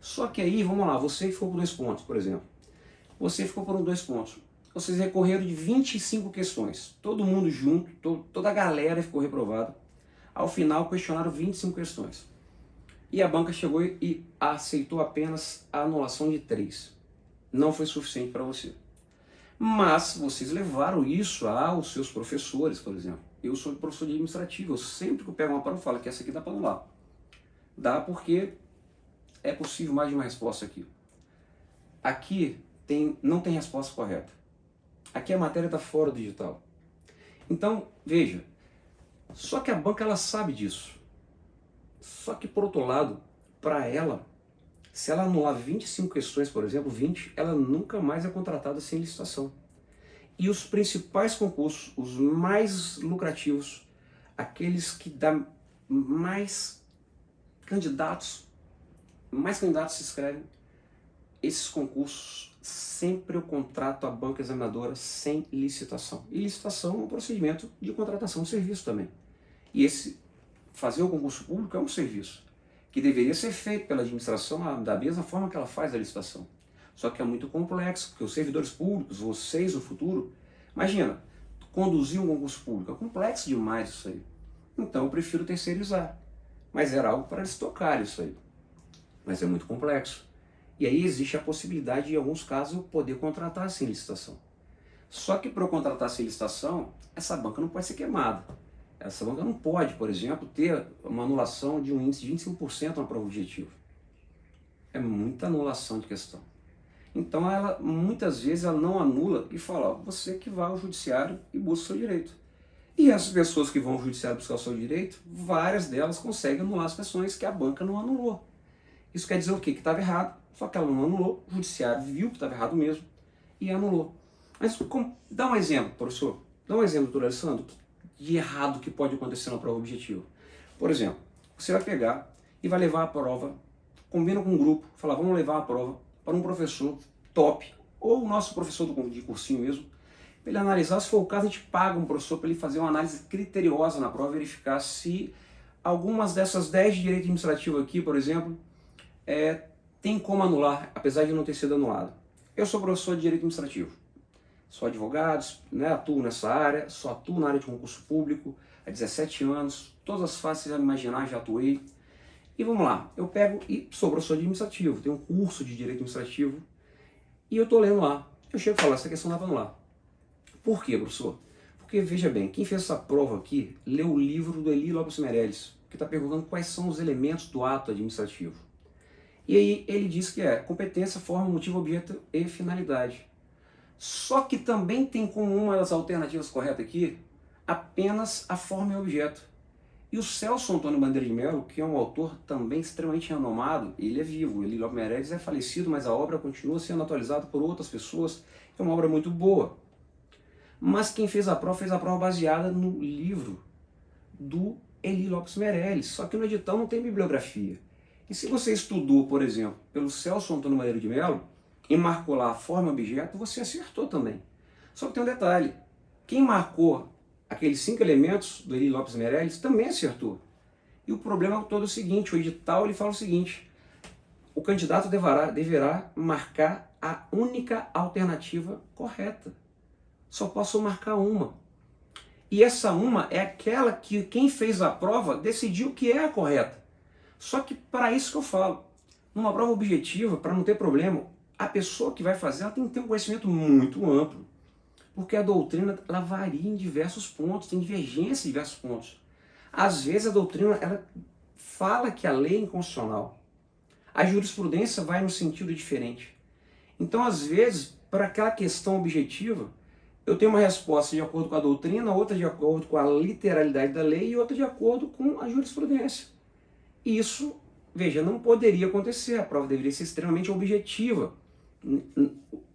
Só que aí, vamos lá, você ficou por 2 pontos, por exemplo. Você ficou por 2 pontos. Vocês recorreram de 25 questões. Todo mundo junto, toda a galera ficou reprovada. Ao final, questionaram 25 questões. E a banca chegou e aceitou apenas a anulação de 3. Não foi suficiente para você. Mas vocês levaram isso aos seus professores, por exemplo. Eu sou professor de administrativo. Eu sempre que eu pego uma prova, eu falo que essa aqui dá para anular. Dá porque é possível mais de uma resposta aqui. Aqui não tem resposta correta. Aqui a matéria está fora do digital. Então, veja, só que a banca ela sabe disso. Só que, por outro lado, para ela, se ela anular 25 questões, por exemplo, 20, ela nunca mais é contratada sem licitação. E os principais concursos, os mais lucrativos, aqueles que dão mais candidatos se inscrevem, esses concursos sempre eu contrato a banca examinadora sem licitação. E licitação é um procedimento de contratação de serviço também. E fazer o concurso público é um serviço que deveria ser feito pela administração da mesma forma que ela faz a licitação. Só que é muito complexo, porque os servidores públicos, vocês no futuro, imagina, conduzir um concurso público, é complexo demais isso aí. Então eu prefiro terceirizar. Mas era algo para eles tocarem isso aí. Mas é muito complexo. E aí existe a possibilidade de, em alguns casos, eu poder contratar sem licitação. Só que para eu contratar sem licitação, essa banca não pode ser queimada. Essa banca não pode, por exemplo, ter uma anulação de um índice de 25% na prova objetiva. É muita anulação de questão. Então, ela muitas vezes ela não anula e fala, ó, você que vai ao judiciário e busca o seu direito. E essas pessoas que vão ao judiciário buscar o seu direito, várias delas conseguem anular as questões que a banca não anulou. Isso quer dizer o quê? Que estava errado, só que ela não anulou, o judiciário viu que estava errado mesmo e anulou. Mas dá um exemplo, professor, dá um exemplo, doutor Alessandro, de errado que pode acontecer na prova objetiva. Por exemplo, você vai pegar e vai levar a prova, combina com um grupo, fala, vamos levar a prova para um professor top, ou o nosso professor de cursinho mesmo, para ele analisar, se for o caso, a gente paga um professor para ele fazer uma análise criteriosa na prova, verificar se algumas dessas 10 de direito administrativo aqui, por exemplo, tem como anular, apesar de não ter sido anulado. Eu sou professor de direito administrativo, sou advogado, né, atuo nessa área, só atuo na área de concurso público há 17 anos, todas as fases que você imaginar já atuei. E vamos lá, eu pego e sou professor de administrativo, tenho um curso de direito administrativo e eu estou lendo lá. Eu chego e falo, essa questão dá para anular. Por quê, professor? Porque, veja bem, quem fez essa prova aqui leu o livro do Eli Lopes Meirelles, que está perguntando quais são os elementos do ato administrativo. E aí ele diz que é competência, forma, motivo, objeto e finalidade. Só que também tem como uma das alternativas corretas aqui apenas a forma e objeto. E o Celso Antônio Bandeira de Mello, que é um autor também extremamente renomado, ele é vivo, Eli Lopes Meirelles é falecido, mas a obra continua sendo atualizada por outras pessoas, é uma obra muito boa. Mas quem fez a prova baseada no livro do Eli Lopes Meirelles, só que no edital não tem bibliografia. E se você estudou, por exemplo, pelo Celso Antônio Bandeira de Mello, e marcou lá a forma e objeto, você acertou também. Só que tem um detalhe, quem marcou aqueles 5 elementos do Eli Lopes Meirelles também acertou. E o problema todo é o seguinte, o edital ele fala o seguinte, o candidato deverá marcar a única alternativa correta. Só posso marcar uma. E essa uma é aquela que quem fez a prova decidiu que é a correta. Só que para isso que eu falo, numa prova objetiva, para não ter problema, a pessoa que vai fazer ela tem que ter um conhecimento muito amplo. Porque a doutrina ela varia em diversos pontos, tem divergência em diversos pontos. Às vezes a doutrina ela fala que a lei é inconstitucional. A jurisprudência vai num sentido diferente. Então, às vezes, para aquela questão objetiva, eu tenho uma resposta de acordo com a doutrina, outra de acordo com a literalidade da lei e outra de acordo com a jurisprudência. E isso, veja, não poderia acontecer. A prova deveria ser extremamente objetiva.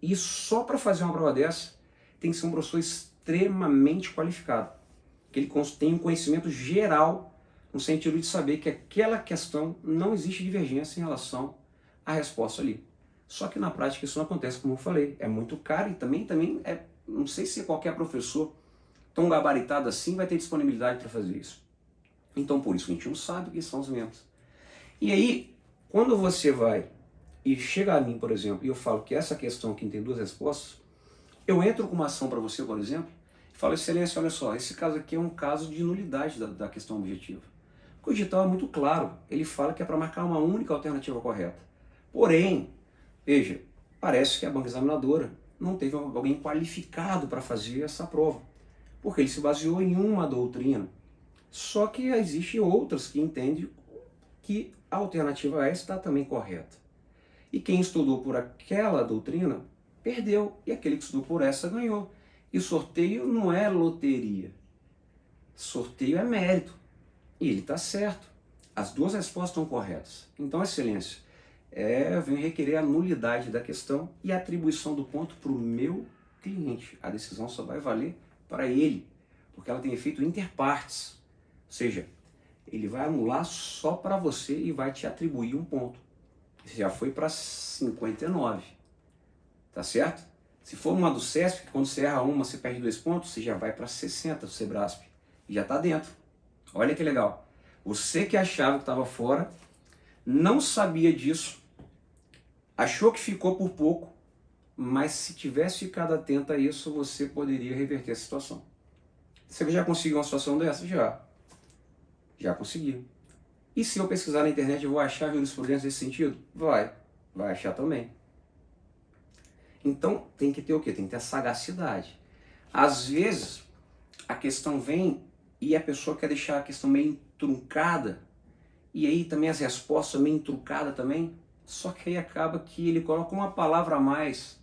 E só para fazer uma prova dessa, tem que ser um professor extremamente qualificado. Que ele tenha um conhecimento geral, no sentido de saber que aquela questão não existe divergência em relação à resposta ali. Só que na prática isso não acontece, como eu falei. É muito caro e também não sei se qualquer professor tão gabaritado assim vai ter disponibilidade para fazer isso. Então por isso que a gente não sabe o que são os elementos. E aí, quando você vai e chega a mim, por exemplo, e eu falo que essa questão aqui tem 2 respostas, eu entro com uma ação para você, por exemplo, e falo, excelência, olha só, esse caso aqui é um caso de nulidade da questão objetiva. Porque o edital é muito claro, ele fala que é para marcar uma única alternativa correta. Porém, veja, parece que a banca examinadora não teve alguém qualificado para fazer essa prova, porque ele se baseou em uma doutrina. Só que existem outras que entendem que a alternativa A está também correta. E quem estudou por aquela doutrina perdeu, e aquele que estudou por essa ganhou. E sorteio não é loteria. Sorteio é mérito. E ele está certo. As 2 respostas estão corretas. Então, excelência, eu venho requerer a nulidade da questão e a atribuição do ponto para o meu cliente. A decisão só vai valer para ele, porque ela tem efeito inter partes. Ou seja, ele vai anular só para você e vai te atribuir um ponto. Você já foi para 59. Tá certo? Se for uma do CESP, quando você erra uma, você perde 2 pontos, você já vai para 60 do Sebrasp. E já está dentro. Olha que legal. Você que achava que estava fora, não sabia disso, achou que ficou por pouco, mas se tivesse ficado atento a isso, você poderia reverter a situação. Você já conseguiu uma situação dessa? Já consegui. E se eu pesquisar na internet, eu vou achar jurisprudência nesse sentido? Vai achar também. Então, tem que ter o quê? Tem que ter a sagacidade. Às vezes, a questão vem e a pessoa quer deixar a questão meio truncada, e aí também as respostas meio truncadas também, só que aí acaba que ele coloca uma palavra a mais,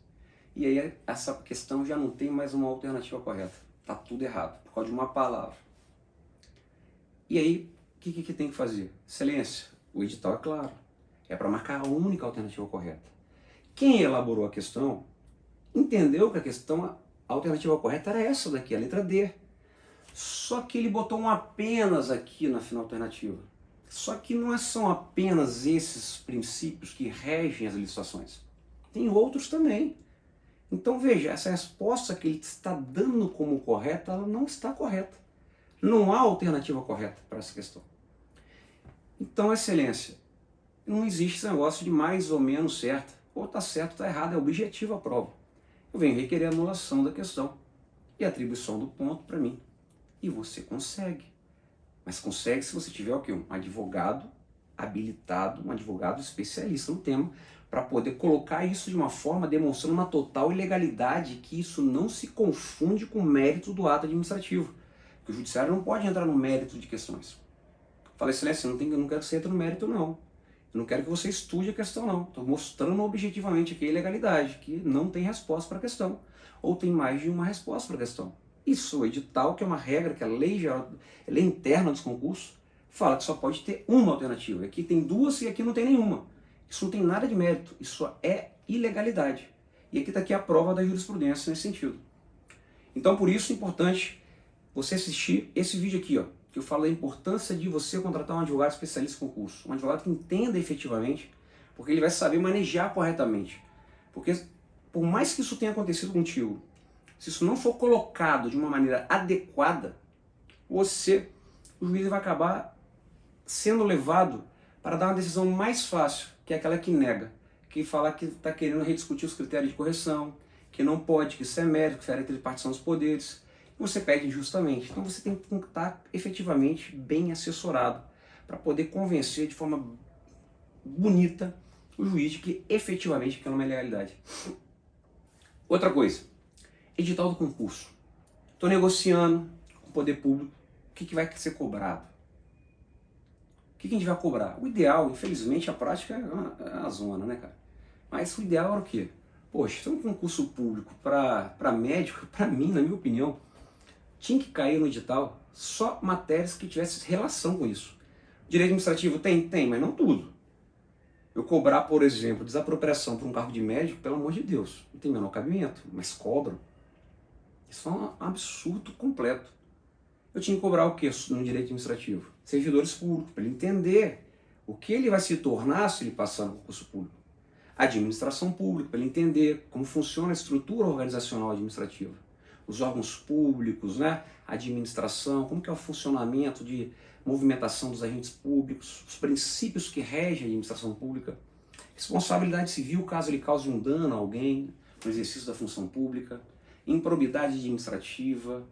e aí essa questão já não tem mais uma alternativa correta. Tá tudo errado, por causa de uma palavra. E aí, o que tem que fazer? Excelência, o edital é claro, é para marcar a única alternativa correta. Quem elaborou a questão entendeu que a alternativa correta era essa daqui, a letra D. Só que ele botou um apenas aqui na final alternativa. Só que não são apenas esses princípios que regem as licitações. Tem outros também. Então veja, essa resposta que ele está dando como correta, ela não está correta. Não há alternativa correta para essa questão. Então, excelência, não existe esse negócio de mais ou menos certo. Ou está certo ou está errado, é objetivo a prova. Eu venho requerer a anulação da questão e a atribuição do ponto para mim. E você consegue. Mas consegue se você tiver o quê? Um advogado habilitado, um advogado especialista no tema, para poder colocar isso de uma forma demonstrando uma total ilegalidade, que isso não se confunde com o mérito do ato administrativo. Porque o judiciário não pode entrar no mérito de questões. Fala, excelência, eu não quero que você entre no mérito, não. Eu não quero que você estude a questão, não. Estou mostrando objetivamente aqui a ilegalidade, que não tem resposta para a questão. Ou tem mais de uma resposta para a questão. Isso, o edital, que é uma regra, que a lei geral, ela é interna dos concursos, fala que só pode ter uma alternativa. Aqui tem duas e aqui não tem nenhuma. Isso não tem nada de mérito, isso é ilegalidade. E aqui está aqui a prova da jurisprudência nesse sentido. Então, por isso é importante você assistir esse vídeo aqui, ó, que eu falo da importância de você contratar um advogado especialista em concurso. Um advogado que entenda efetivamente, porque ele vai saber manejar corretamente. Porque, por mais que isso tenha acontecido contigo, se isso não for colocado de uma maneira adequada, o juiz vai acabar sendo levado para dar uma decisão mais fácil, que é aquela que nega, que fala que está querendo rediscutir os critérios de correção, que não pode, que isso é mérito, que fere a repartição dos poderes, e você perde injustamente. Então você tem que estar efetivamente bem assessorado para poder convencer de forma bonita o juiz de que efetivamente aquilo é uma ilegalidade. Outra coisa, edital do concurso. Estou negociando com o poder público, o que vai ser cobrado? O que a gente vai cobrar? O ideal, infelizmente, a prática é uma zona, né, cara? Mas o ideal era o quê? Poxa, se é um concurso público para médico, para mim, na minha opinião, tinha que cair no edital só matérias que tivessem relação com isso. Direito administrativo tem, mas não tudo. Eu cobrar, por exemplo, desapropriação por um cargo de médico, pelo amor de Deus, não tem o menor cabimento, mas cobram. Isso é um absurdo completo. Eu tinha que cobrar o quê no direito administrativo? Servidores públicos, para ele entender o que ele vai se tornar se ele passar no concurso público. Administração pública, para ele entender como funciona a estrutura organizacional administrativa. Os órgãos públicos, né? A administração, como que é o funcionamento de movimentação dos agentes públicos, os princípios que regem a administração pública, responsabilidade civil caso ele cause um dano a alguém no exercício da função pública, improbidade administrativa.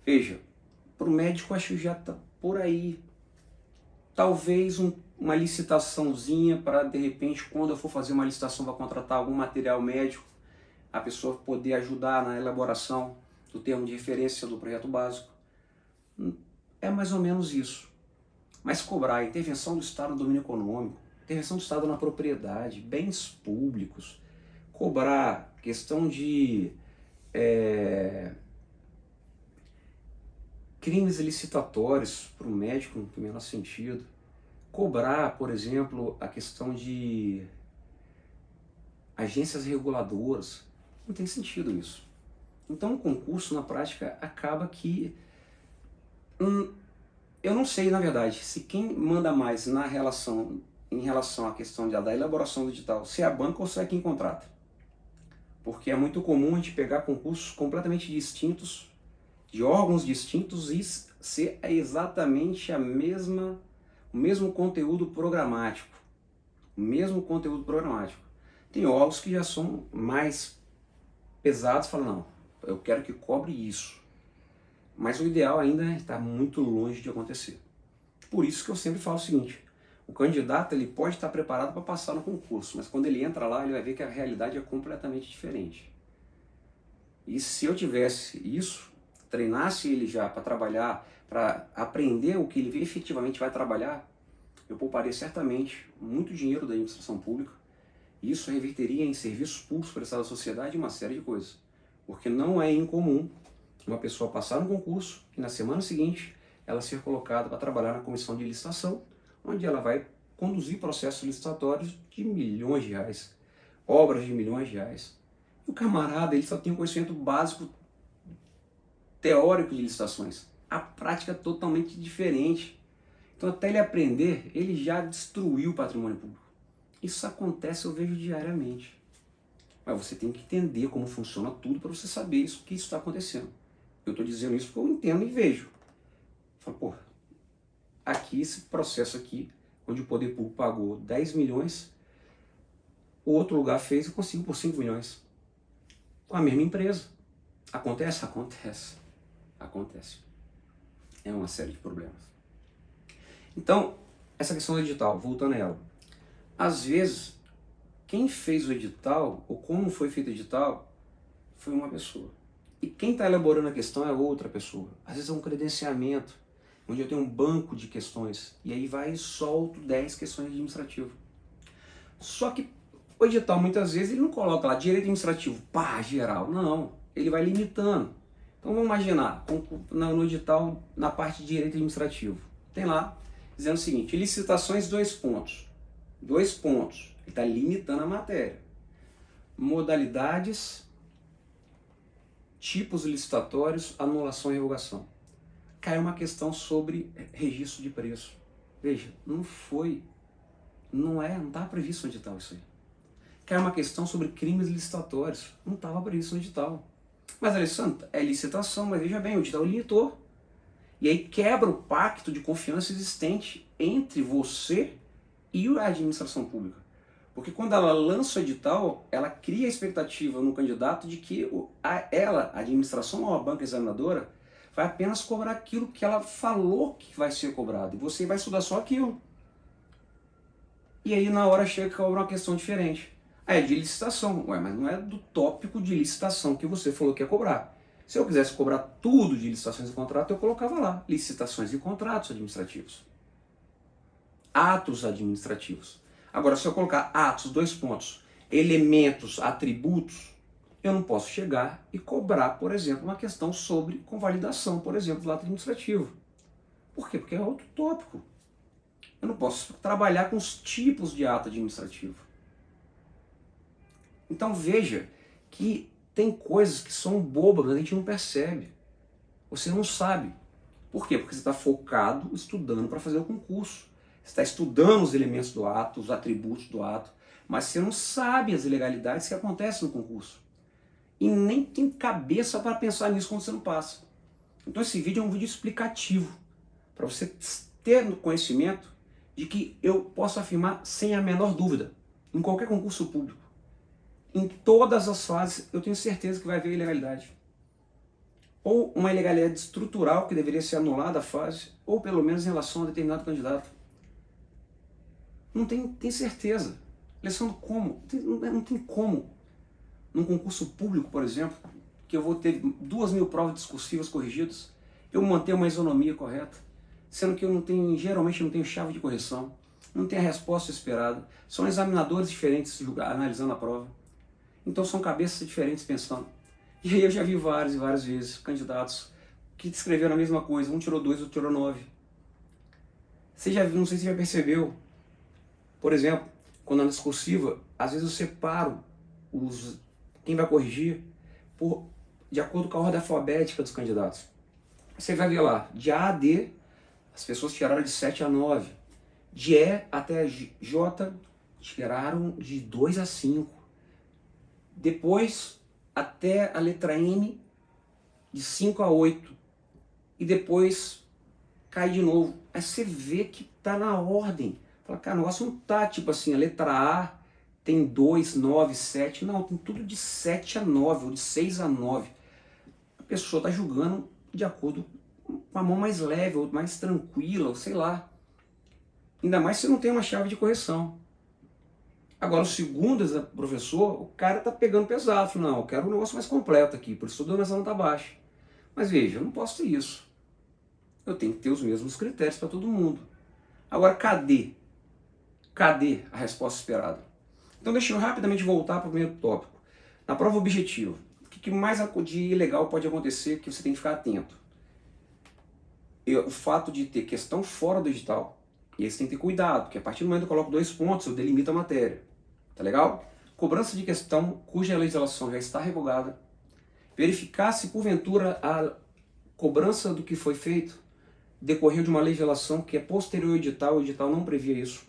Veja, para o médico acho que já está por aí. Talvez uma licitaçãozinha para, de repente, quando eu for fazer uma licitação para contratar algum material médico, a pessoa poder ajudar na elaboração do termo de referência do projeto básico. É mais ou menos isso. Mas cobrar intervenção do Estado no domínio econômico, intervenção do Estado na propriedade, bens públicos, cobrar questão de crimes licitatórios para o médico não tem o menor sentido. Cobrar, por exemplo, a questão de agências reguladoras, não tem sentido isso. Então o concurso, na prática, acaba que... eu não sei, na verdade, se quem manda mais em relação à questão da elaboração do edital, se é a banca ou se é quem contrata. Porque é muito comum a gente pegar concursos completamente distintos, de órgãos distintos, e ser exatamente o mesmo conteúdo programático. O mesmo conteúdo programático. Tem órgãos que já são mais pesados, falam, não, eu quero que cobre isso. Mas o ideal ainda está muito longe de acontecer. Por isso que eu sempre falo o seguinte, o candidato ele pode estar preparado para passar no concurso, mas quando ele entra lá, ele vai ver que a realidade é completamente diferente. E se eu tivesse isso treinasse ele já para trabalhar, para aprender o que ele efetivamente vai trabalhar, eu pouparia certamente muito dinheiro da administração pública, e isso reverteria em serviços públicos prestados à sociedade e uma série de coisas. Porque não é incomum uma pessoa passar no concurso e na semana seguinte ela ser colocada para trabalhar na comissão de licitação, onde ela vai conduzir processos licitatórios de milhões de reais, obras de milhões de reais. E o camarada, ele só tem um conhecimento básico teórico de licitações. A prática é totalmente diferente. Então, até ele aprender, ele já destruiu o patrimônio público. Isso acontece, eu vejo diariamente. Mas você tem que entender como funciona tudo para você saber isso, que isso está acontecendo. Eu estou dizendo isso porque eu entendo e vejo. Falo, pô, aqui, esse processo aqui, onde o poder público pagou 10 milhões, o outro lugar fez e conseguiu por 5 milhões. Com a mesma empresa. Acontece? Acontece. Acontece. É uma série de problemas. Então, essa questão do edital, voltando a ela. Às vezes, quem fez o edital, ou como foi feito o edital, foi uma pessoa. E quem está elaborando a questão é outra pessoa. Às vezes é um credenciamento, onde eu tenho um banco de questões, e aí vai e solto 10 questões administrativas. Só que o edital, muitas vezes, ele não coloca lá direito administrativo, pá, geral. Não, ele vai limitando. Então vamos imaginar, no edital, na parte de direito administrativo, tem lá, dizendo o seguinte, licitações, 2 pontos. 2 pontos, ele está limitando a matéria. Modalidades, tipos licitatórios, anulação e revogação. Caiu uma questão sobre registro de preço. Veja, não estava previsto no edital isso aí. Caiu uma questão sobre crimes licitatórios. Não estava previsto no edital. Mas, Alessandro, é licitação, mas veja bem, o edital limitou. E aí quebra o pacto de confiança existente entre você e a administração pública. Porque quando ela lança o edital, ela cria a expectativa no candidato de que a administração ou a banca examinadora, vai apenas cobrar aquilo que ela falou que vai ser cobrado. E você vai estudar só aquilo. E aí na hora chega que cobra uma questão diferente. É de licitação. Ué, mas não é do tópico de licitação que você falou que ia cobrar. Se eu quisesse cobrar tudo de licitações e contrato, eu colocava lá. Licitações e contratos administrativos. Atos administrativos. Agora, se eu colocar atos, 2 pontos, elementos, atributos, eu não posso chegar e cobrar, por exemplo, uma questão sobre convalidação, por exemplo, do ato administrativo. Por quê? Porque é outro tópico. Eu não posso trabalhar com os tipos de ato administrativo. Então veja que tem coisas que são bobas, mas a gente não percebe. Você não sabe. Por quê? Porque você está focado, estudando para fazer o concurso. Você está estudando os elementos do ato, os atributos do ato, mas você não sabe as ilegalidades que acontecem no concurso. E nem tem cabeça para pensar nisso quando você não passa. Então esse vídeo é um vídeo explicativo, para você ter conhecimento de que eu posso afirmar sem a menor dúvida, em qualquer concurso público, em todas as fases, eu tenho certeza que vai haver ilegalidade. Ou uma ilegalidade estrutural que deveria ser anulada a fase, ou pelo menos em relação a determinado candidato. Não tem certeza. Alessandro, como? Não tem como. Num concurso público, por exemplo, que eu vou ter 2.000 provas discursivas corrigidas, eu manter uma isonomia correta, sendo que geralmente não tenho chave de correção, não tenho a resposta esperada, são examinadores diferentes analisando a prova. Então são cabeças diferentes pensando. E aí eu já vi várias e várias vezes candidatos que escreveram a mesma coisa, um tirou 2, outro tirou 9. Não sei se você já percebeu, por exemplo, quando na discursiva, às vezes eu separo quem vai corrigir de acordo com a ordem alfabética dos candidatos. Você vai ver lá, de A a D, as pessoas tiraram de 7 a 9. De E até J, tiraram de 2 a 5. Depois, até a letra M, de 5 a 8. E depois, cai de novo. Aí você vê que tá na ordem. Fala, cara, o negócio não tá tipo assim, a letra A tem 2, 9, 7. Não, tem tudo de 7 a 9, ou de 6 a 9. A pessoa tá julgando de acordo com a mão mais leve, ou mais tranquila, ou sei lá. Ainda mais se não tem uma chave de correção. Agora, o segundo professor, o cara tá pegando pesado. Não, eu quero um negócio mais completo aqui, por isso estou dando essa nota baixa. Mas veja, eu não posso ter isso. Eu tenho que ter os mesmos critérios para todo mundo. Agora, cadê? Cadê a resposta esperada? Então deixa eu rapidamente voltar para o primeiro tópico. Na prova objetiva, o que mais de ilegal pode acontecer que você tem que ficar atento? O fato de ter questão fora do edital, e aí você tem que ter cuidado, porque a partir do momento que eu coloco 2 pontos, eu delimito a matéria. Tá legal? Cobrança de questão cuja legislação já está revogada. Verificar se porventura a cobrança do que foi feito decorreu de uma legislação que é posterior ao edital, o edital não previa isso.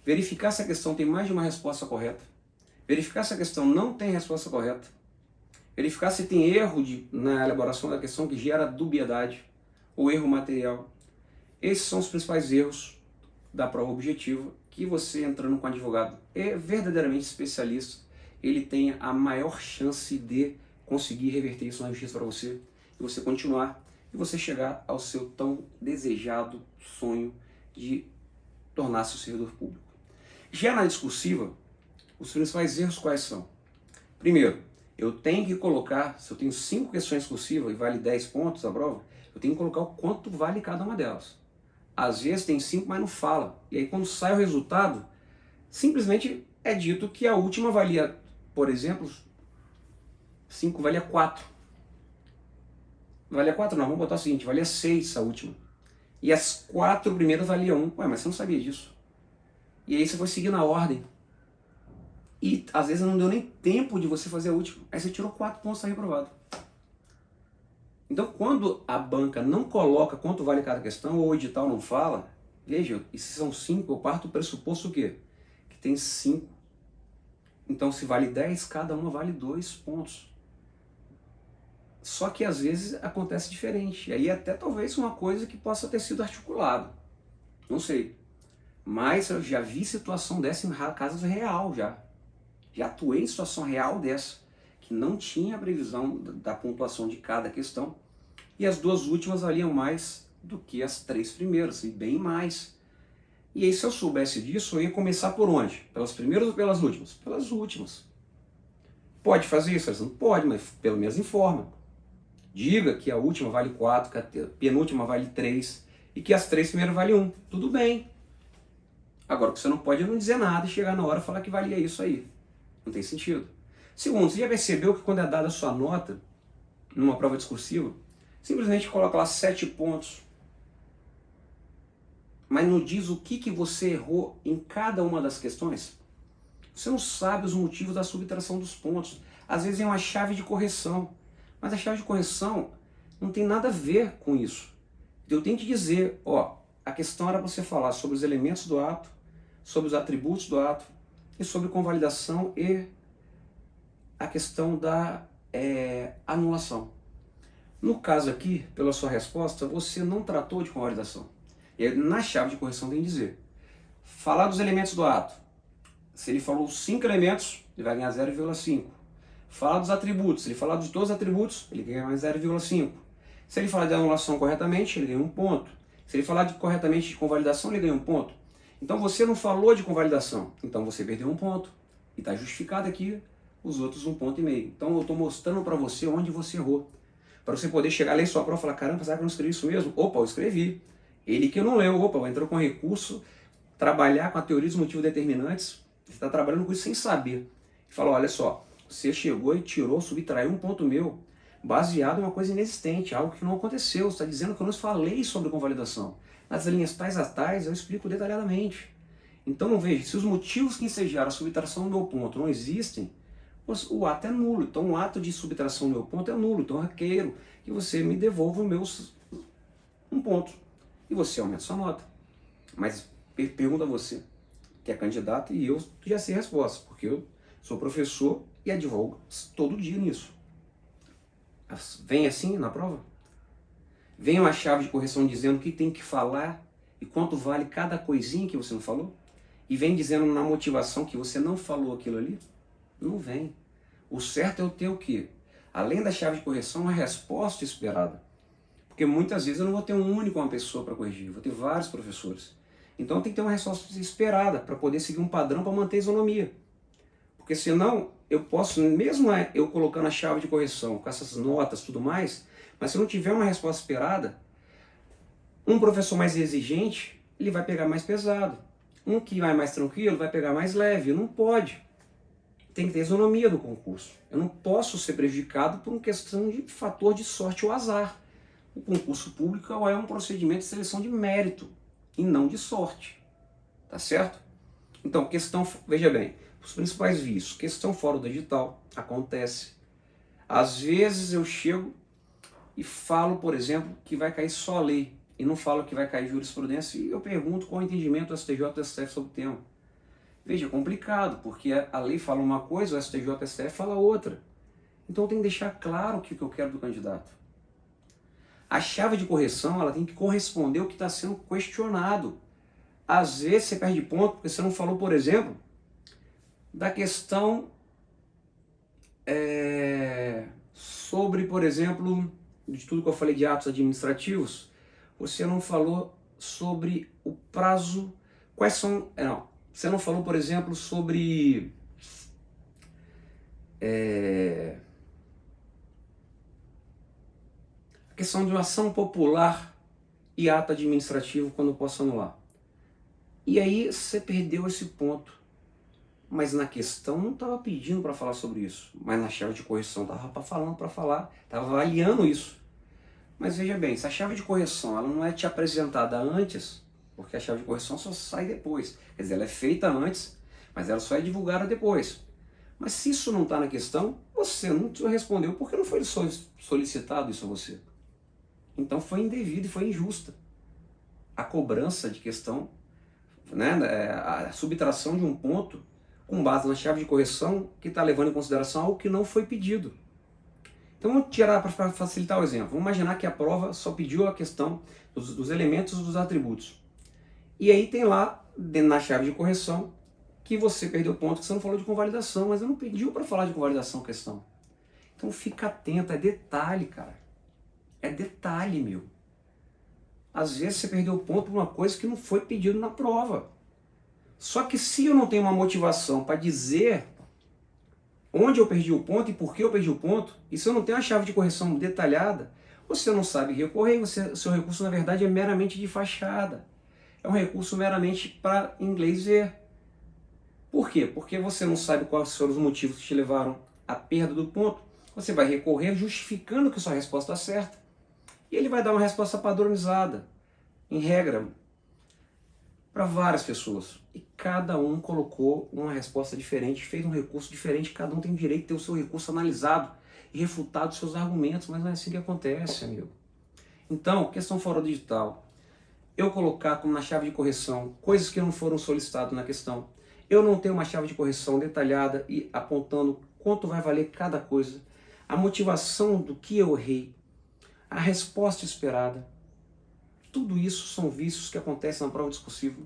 Verificar se a questão tem mais de uma resposta correta. Verificar se a questão não tem resposta correta. Verificar se tem erro na elaboração da questão que gera dubiedade ou erro material. Esses são os principais erros da prova objetiva que você, entrando com um advogado verdadeiramente especialista, ele tenha a maior chance de conseguir reverter isso na justiça para você, e você continuar, e você chegar ao seu tão desejado sonho de tornar-se um servidor público. Já na discursiva, os principais erros quais são? Primeiro, eu tenho que colocar, se eu tenho 5 questões discursivas e vale 10 pontos a prova, eu tenho que colocar o quanto vale cada uma delas. Às vezes tem 5, mas não fala. E aí quando sai o resultado, simplesmente é dito que a última valia, por exemplo, 5 valia 4. Valia 4 não, vamos botar o seguinte, valia 6 a última. E as 4 primeiras valiam 1. Ué, mas você não sabia disso. E aí você foi seguindo a ordem. E às vezes não deu nem tempo de você fazer a última. Aí você tirou 4 pontos e está reprovado. Então quando a banca não coloca quanto vale cada questão, ou o edital não fala, veja, e se são 5, eu parto do pressuposto o quê? Que tem 5. Então se vale 10, cada uma vale 2 pontos. Só que às vezes acontece diferente. E aí até talvez uma coisa que possa ter sido articulada. Não sei. Mas eu já vi situação dessa em casos real já. Já atuei em situação real dessa, que não tinha a previsão da pontuação de cada questão, e as 2 últimas valiam mais do que as 3 primeiras, e bem mais. E aí se eu soubesse disso, eu ia começar por onde? Pelas primeiras ou pelas últimas? Pelas últimas. Pode fazer isso? Não pode, mas pelo menos informa. Diga que a última vale 4, que a penúltima vale 3, e que as 3 primeiras valem 1. Tudo bem. Agora, você não pode não dizer nada e chegar na hora e falar que valia isso aí. Não tem sentido. Segundo, você já percebeu que quando é dada a sua nota, numa prova discursiva, simplesmente coloca lá 7 pontos, mas não diz o que você errou em cada uma das questões? Você não sabe os motivos da subtração dos pontos. Às vezes é uma chave de correção, mas a chave de correção não tem nada a ver com isso. Eu tenho que dizer, ó, a questão era para você falar sobre os elementos do ato, sobre os atributos do ato, e sobre convalidação e a questão da anulação. No caso aqui, pela sua resposta, você não tratou de convalidação. E aí, na chave de correção tem que dizer, falar dos elementos do ato. Se ele falou 5 elementos, ele vai ganhar 0,5. Falar dos atributos, se ele falar de todos os atributos, ele ganha mais 0,5. Se ele falar de anulação corretamente, ele ganha 1 ponto. Se ele falar corretamente de convalidação, ele ganha 1 ponto. Então você não falou de convalidação, então você perdeu 1 ponto. E está justificado aqui os outros 1,5 ponto. Então eu estou mostrando para você onde você errou. Para você poder chegar, ler sua prova e falar, caramba, será que eu não escrevi isso mesmo? Opa, eu escrevi. Ele que não leu, opa, entrou com recurso, trabalhar com a teoria dos motivos determinantes, você está trabalhando com isso sem saber. E falou, olha só, você chegou e tirou, subtraiu 1 ponto meu, baseado em uma coisa inexistente, algo que não aconteceu. Você está dizendo que eu não falei sobre convalidação. Nas linhas tais a tais, eu explico detalhadamente. Então, veja, se os motivos que ensejaram a subtração do meu ponto não existem, o ato é nulo. Então, o ato de subtração do meu ponto é nulo. Então, eu requeiro que você me devolva os meus 1 ponto. E você aumenta sua nota. Mas pergunta a você, que é candidato, e eu já sei a resposta, porque eu sou professor e advogo todo dia nisso. Vem assim na prova? Vem uma chave de correção dizendo o que tem que falar e quanto vale cada coisinha que você não falou? E vem dizendo na motivação que você não falou aquilo ali? Não vem. O certo é eu ter o quê? Além da chave de correção, uma resposta esperada. Porque muitas vezes eu não vou ter uma pessoa para corrigir, vou ter vários professores. Então tem que ter uma resposta esperada para poder seguir um padrão para manter a isonomia. Porque senão eu posso, mesmo eu colocando a chave de correção, com essas notas e tudo mais, mas se eu não tiver uma resposta esperada, um professor mais exigente, ele vai pegar mais pesado. Um que vai mais tranquilo vai pegar mais leve. Não pode. Tem que ter isonomia do concurso. Eu não posso ser prejudicado por uma questão de fator de sorte ou azar. O concurso público é um procedimento de seleção de mérito e não de sorte. Tá certo? Então, questão, veja bem, os principais vícios. Questão fora do edital acontece. Às vezes eu chego e falo, por exemplo, que vai cair só a lei e não falo que vai cair jurisprudência e eu pergunto qual é o entendimento do STJ e do STF sobre o tema. Veja, é complicado, porque a lei fala uma coisa, o STJ e o STF fala outra. Então tem que deixar claro o que eu quero do candidato. A chave de correção ela tem que corresponder ao que está sendo questionado. Às vezes você perde ponto porque você não falou, por exemplo, da questão sobre, por exemplo, de tudo que eu falei de atos administrativos, você não falou sobre o prazo, quais são... Não, você não falou, por exemplo, sobre... a questão de uma ação popular e ato administrativo quando eu posso anular. E aí você perdeu esse ponto. Mas na questão não estava pedindo para falar sobre isso. Mas na chave de correção estava falando para falar, estava avaliando isso. Mas veja bem, se a chave de correção ela não é te apresentada antes, porque a chave de correção só sai depois. Quer dizer, ela é feita antes, mas ela só é divulgada depois. Mas se isso não está na questão, você não respondeu porque não foi solicitado isso a você. Então foi indevido e foi injusta. A cobrança de questão, né, a subtração de um ponto com base na chave de correção que está levando em consideração algo que não foi pedido. Então vamos tirar para facilitar o exemplo. Vamos imaginar que a prova só pediu a questão dos elementos dos atributos. E aí tem lá, na chave de correção, que você perdeu ponto, que você não falou de convalidação, mas eu não pediu para falar de convalidação a questão. Então fica atento, é detalhe, cara. É detalhe, meu. Às vezes você perdeu ponto por uma coisa que não foi pedido na prova. Só que se eu não tenho uma motivação para dizer onde eu perdi o ponto e por que eu perdi o ponto, e se eu não tenho a chave de correção detalhada, você não sabe recorrer, o seu recurso na verdade é meramente de fachada. É um recurso meramente para inglês ver. Por quê? Porque você não sabe quais foram os motivos que te levaram à perda do ponto. Você vai recorrer justificando que sua resposta está certa. E ele vai dar uma resposta padronizada, em regra, para várias pessoas. E cada um colocou uma resposta diferente, fez um recurso diferente, cada um tem direito de ter o seu recurso analisado e refutado os seus argumentos, mas não é assim que acontece, amigo. Então, questão fora do digital. Eu colocar como na chave de correção coisas que não foram solicitadas na questão. Eu não tenho uma chave de correção detalhada e apontando quanto vai valer cada coisa. A motivação do que eu errei. A resposta esperada. Tudo isso são vícios que acontecem na prova discursiva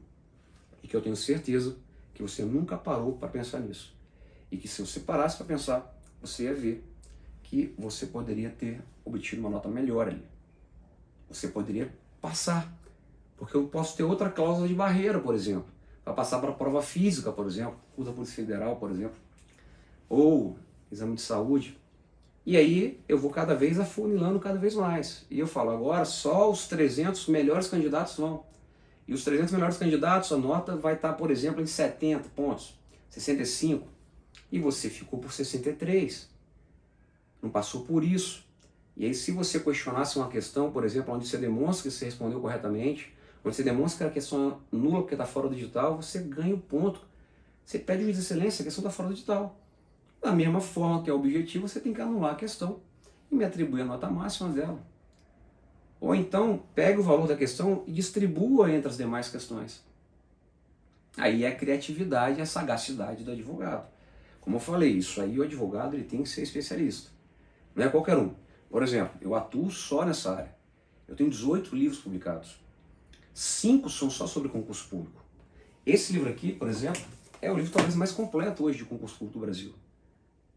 e que eu tenho certeza que você nunca parou para pensar nisso. E que se você parasse para pensar, você ia ver que você poderia ter obtido uma nota melhor ali. Você poderia passar. Porque eu posso ter outra cláusula de barreira, por exemplo, para passar para a prova física, por exemplo, curso da Polícia Federal, por exemplo, ou exame de saúde. E aí eu vou cada vez afunilando cada vez mais. E eu falo, agora só os 300 melhores candidatos vão. E os 300 melhores candidatos, a nota vai estar, por exemplo, em 70 pontos, 65. E você ficou por 63. Não passou por isso. E aí se você questionasse uma questão, por exemplo, onde você demonstra que você respondeu corretamente, onde você demonstra que a questão é nula porque está fora do digital, você ganha o ponto. Você pede o juiz de excelência, a questão está fora do digital. Da mesma forma que é o objetivo, você tem que anular a questão e me atribuir a nota máxima dela. Ou então, pegue o valor da questão e distribua entre as demais questões. Aí é a criatividade e a sagacidade do advogado. Como eu falei, isso aí o advogado ele tem que ser especialista. Não é qualquer um. Por exemplo, eu atuo só nessa área. Eu tenho 18 livros publicados. 5 são só sobre concurso público. Esse livro aqui, por exemplo, é o livro talvez mais completo hoje de concurso público do Brasil.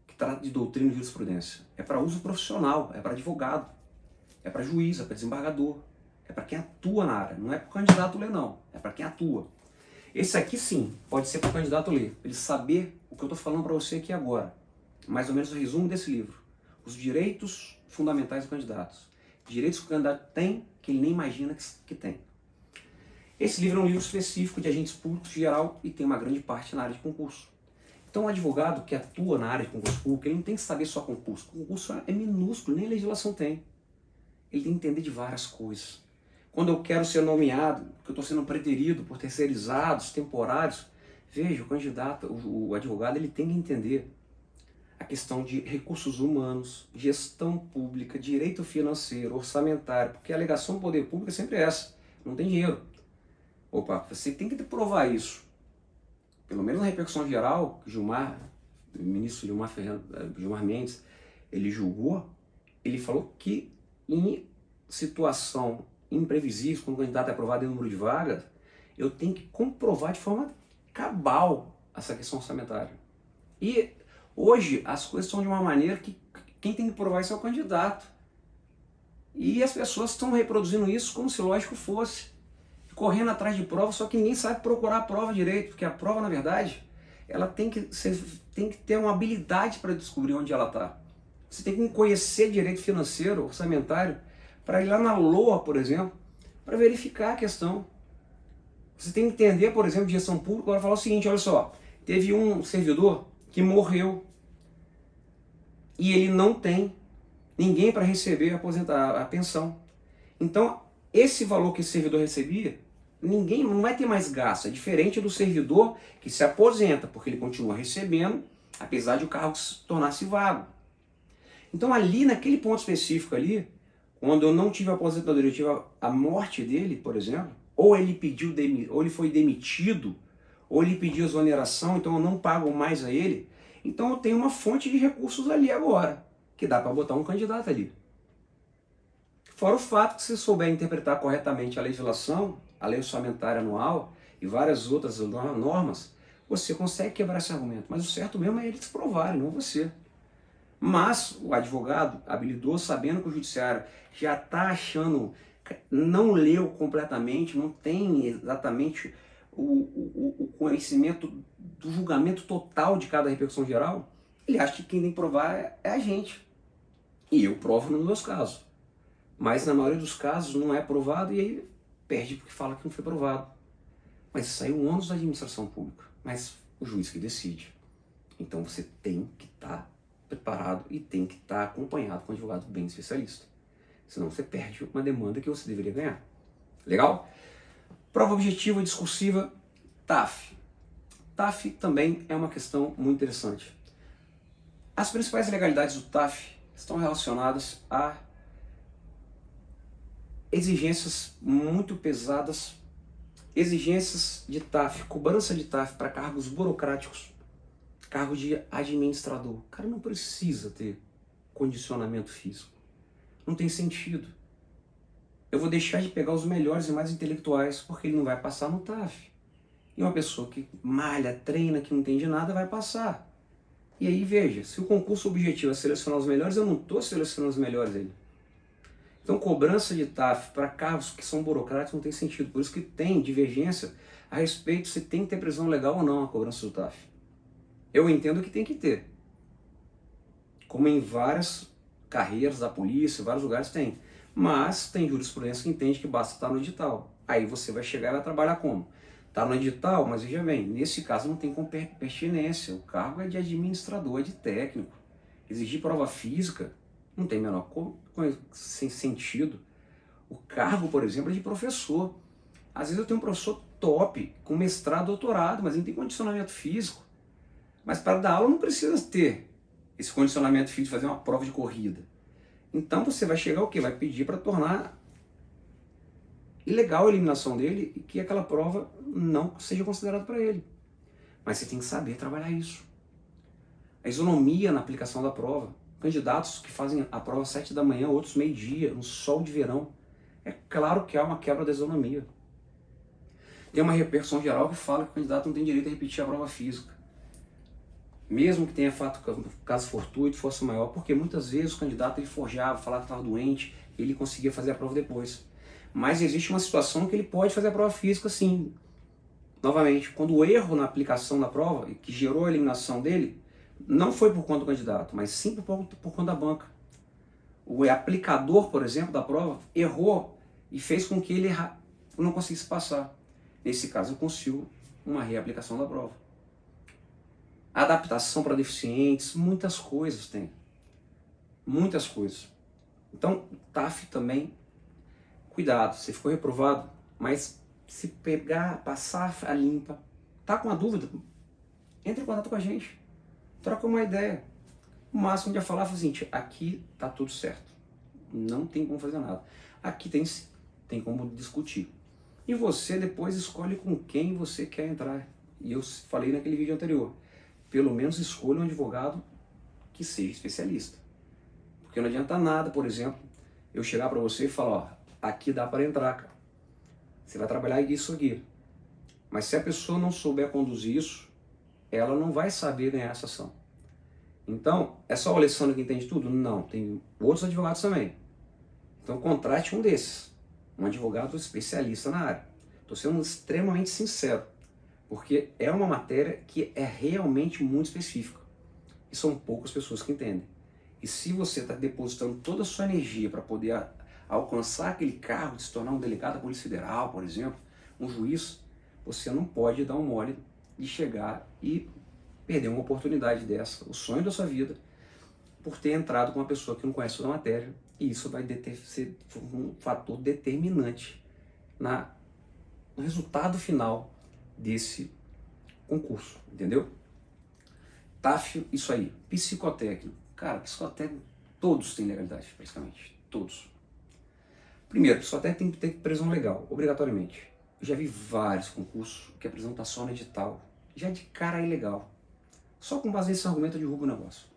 Que trata de doutrina e jurisprudência. É para uso profissional, é para advogado, é para juiz, é para desembargador, é para quem atua na área. Não é para o candidato ler, não. É para quem atua. Esse aqui sim, pode ser para o candidato ler, para ele saber o que eu estou falando para você aqui agora. mais ou menos o resumo desse livro. Os direitos fundamentais dos candidatos. Direitos que o candidato tem que ele nem imagina que tem. Esse livro é um livro específico de agentes públicos geral e tem uma grande parte na área de concurso. Então, o advogado que atua na área de concurso público, ele não tem que saber só concurso. O concurso é minúsculo, nem legislação tem. Ele tem que entender de várias coisas. Quando eu quero ser nomeado, que eu estou sendo preterido por terceirizados, temporários, veja, o candidato, o advogado, ele tem que entender a questão de recursos humanos, gestão pública, direito financeiro, orçamentário, porque a alegação do poder público é sempre essa, não tem dinheiro. Opa, você tem que provar isso. Pelo menos na repercussão geral, o ministro Gilmar Mendes, ele julgou, ele falou que em situação imprevisível, quando o candidato é aprovado em número de vagas, eu tenho que comprovar de forma cabal essa questão orçamentária. E hoje as coisas são de uma maneira que quem tem que provar isso é o candidato. E as pessoas estão reproduzindo isso como se lógico fosse. Correndo atrás de prova, só que ninguém sabe procurar a prova direito, porque a prova, na verdade, ela tem que ter uma habilidade para descobrir onde ela está. Você tem que conhecer direito financeiro, orçamentário, para ir lá na LOA, por exemplo, para verificar a questão. Você tem que entender, por exemplo, de gestão pública, agora falar o seguinte, olha só, teve um servidor que morreu e ele não tem ninguém para receber a pensão. Então, esse valor que esse servidor recebia, ninguém não vai ter mais gasto. É diferente do servidor que se aposenta, porque ele continua recebendo, apesar de o cargo se tornar-se vago. Então ali, naquele ponto específico ali, quando eu não tive a aposentadoria, eu tive a morte dele, por exemplo, ou ele ou ele foi demitido, ou ele pediu exoneração, então eu não pago mais a ele, então eu tenho uma fonte de recursos ali agora, que dá para botar um candidato ali. Fora o fato que se souber interpretar corretamente a legislação, a lei orçamentária anual e várias outras normas, você consegue quebrar esse argumento. Mas o certo mesmo é eles provarem, não você. Mas o advogado habilidoso, sabendo que o judiciário já está achando, não leu completamente, não tem exatamente o conhecimento do julgamento total de cada repercussão geral, ele acha que quem tem que provar é a gente. E eu provo nos meus casos. Mas na maioria dos casos não é provado e aí perde porque fala que não foi provado. Mas saiu um ônus da administração pública, mas o juiz que decide. Então você tem que estar preparado e tem que estar acompanhado com um advogado bem especialista. Senão você perde uma demanda que você deveria ganhar. Legal? Prova objetiva e discursiva, TAF. TAF também é uma questão muito interessante. As principais ilegalidades do TAF estão relacionadas a exigências muito pesadas, exigências de TAF, cobrança de TAF para cargos burocráticos, cargo de administrador. O cara não precisa ter condicionamento físico. Não tem sentido. Eu vou deixar de pegar os melhores e mais intelectuais porque ele não vai passar no TAF. E uma pessoa que malha, treina, que não entende nada, vai passar. E aí veja, se o concurso objetivo é selecionar os melhores, eu não estou selecionando os melhores aí. Então, cobrança de TAF para cargos que são burocráticos não tem sentido. Por isso que tem divergência a respeito se tem que ter prisão legal ou não a cobrança do TAF. Eu entendo que tem que ter. Como em várias carreiras da polícia, vários lugares tem. Mas tem jurisprudência que entende que basta estar no edital. Aí você vai chegar e vai trabalhar como? Está no edital, mas veja bem, nesse caso não tem pertinência. O cargo é de administrador, é de técnico. Exigir prova física não tem menor sentido. O cargo, por exemplo, é de professor. Às vezes eu tenho um professor top, com mestrado, doutorado, mas ele tem condicionamento físico. Mas para dar aula não precisa ter esse condicionamento físico de fazer uma prova de corrida. Então você vai chegar o quê? Vai pedir para tornar ilegal a eliminação dele e que aquela prova não seja considerada para ele. Mas você tem que saber trabalhar isso. A isonomia na aplicação da prova. Candidatos que fazem a prova às 7 da manhã, outros meio-dia, no sol de verão. É claro que há uma quebra da isonomia. Tem uma repercussão geral que fala que o candidato não tem direito a repetir a prova física. Mesmo que tenha caso fortuito, força maior, porque muitas vezes o candidato ele forjava, falava que estava doente, ele conseguia fazer a prova depois. Mas existe uma situação que ele pode fazer a prova física sim. Novamente, quando o erro na aplicação da prova, que gerou a eliminação dele, Não foi por conta do candidato, mas sim por conta da banca. O aplicador, por exemplo, da prova, errou e fez com que ele não conseguisse passar. Nesse caso, eu consigo uma reaplicação da prova. Adaptação para deficientes, muitas coisas tem. Muitas coisas. Então, TAF também, cuidado, você ficou reprovado, mas se pegar, passar a limpa, tá com uma dúvida, entre em contato com a gente, troca uma ideia. O máximo de falar foi o seguinte: aqui tá tudo certo, não tem como fazer nada. Aqui tem como discutir. E você depois escolhe com quem você quer entrar. E eu falei naquele vídeo anterior, pelo menos escolha um advogado que seja especialista. Porque não adianta nada, por exemplo, eu chegar para você e falar, ó, aqui dá para entrar, cara. Você vai trabalhar isso aqui. Mas se a pessoa não souber conduzir isso, ela não vai saber ganhar essa ação. Então, é só o Alessandro que entende tudo? Não, tem outros advogados também. Então contrate um desses, um advogado especialista na área. Estou sendo extremamente sincero, porque é uma matéria que é realmente muito específica. E são poucas pessoas que entendem. E se você está depositando toda a sua energia para poder alcançar aquele cargo, de se tornar um delegado da Polícia Federal, por exemplo, um juiz, você não pode dar um mole de chegar e perder uma oportunidade dessa, o sonho da sua vida, por ter entrado com uma pessoa que não conhece toda a matéria, e isso vai ser um fator determinante no resultado final desse concurso, entendeu? TAF, isso aí. Psicotécnico. Cara, psicotécnico, todos têm legalidade, praticamente. Todos. Primeiro, psicotécnico tem que ter prisão legal, obrigatoriamente. Eu já vi vários concursos que a prisão está só no edital. Já de cara é ilegal. Só com base nesse argumento eu derrubo o negócio.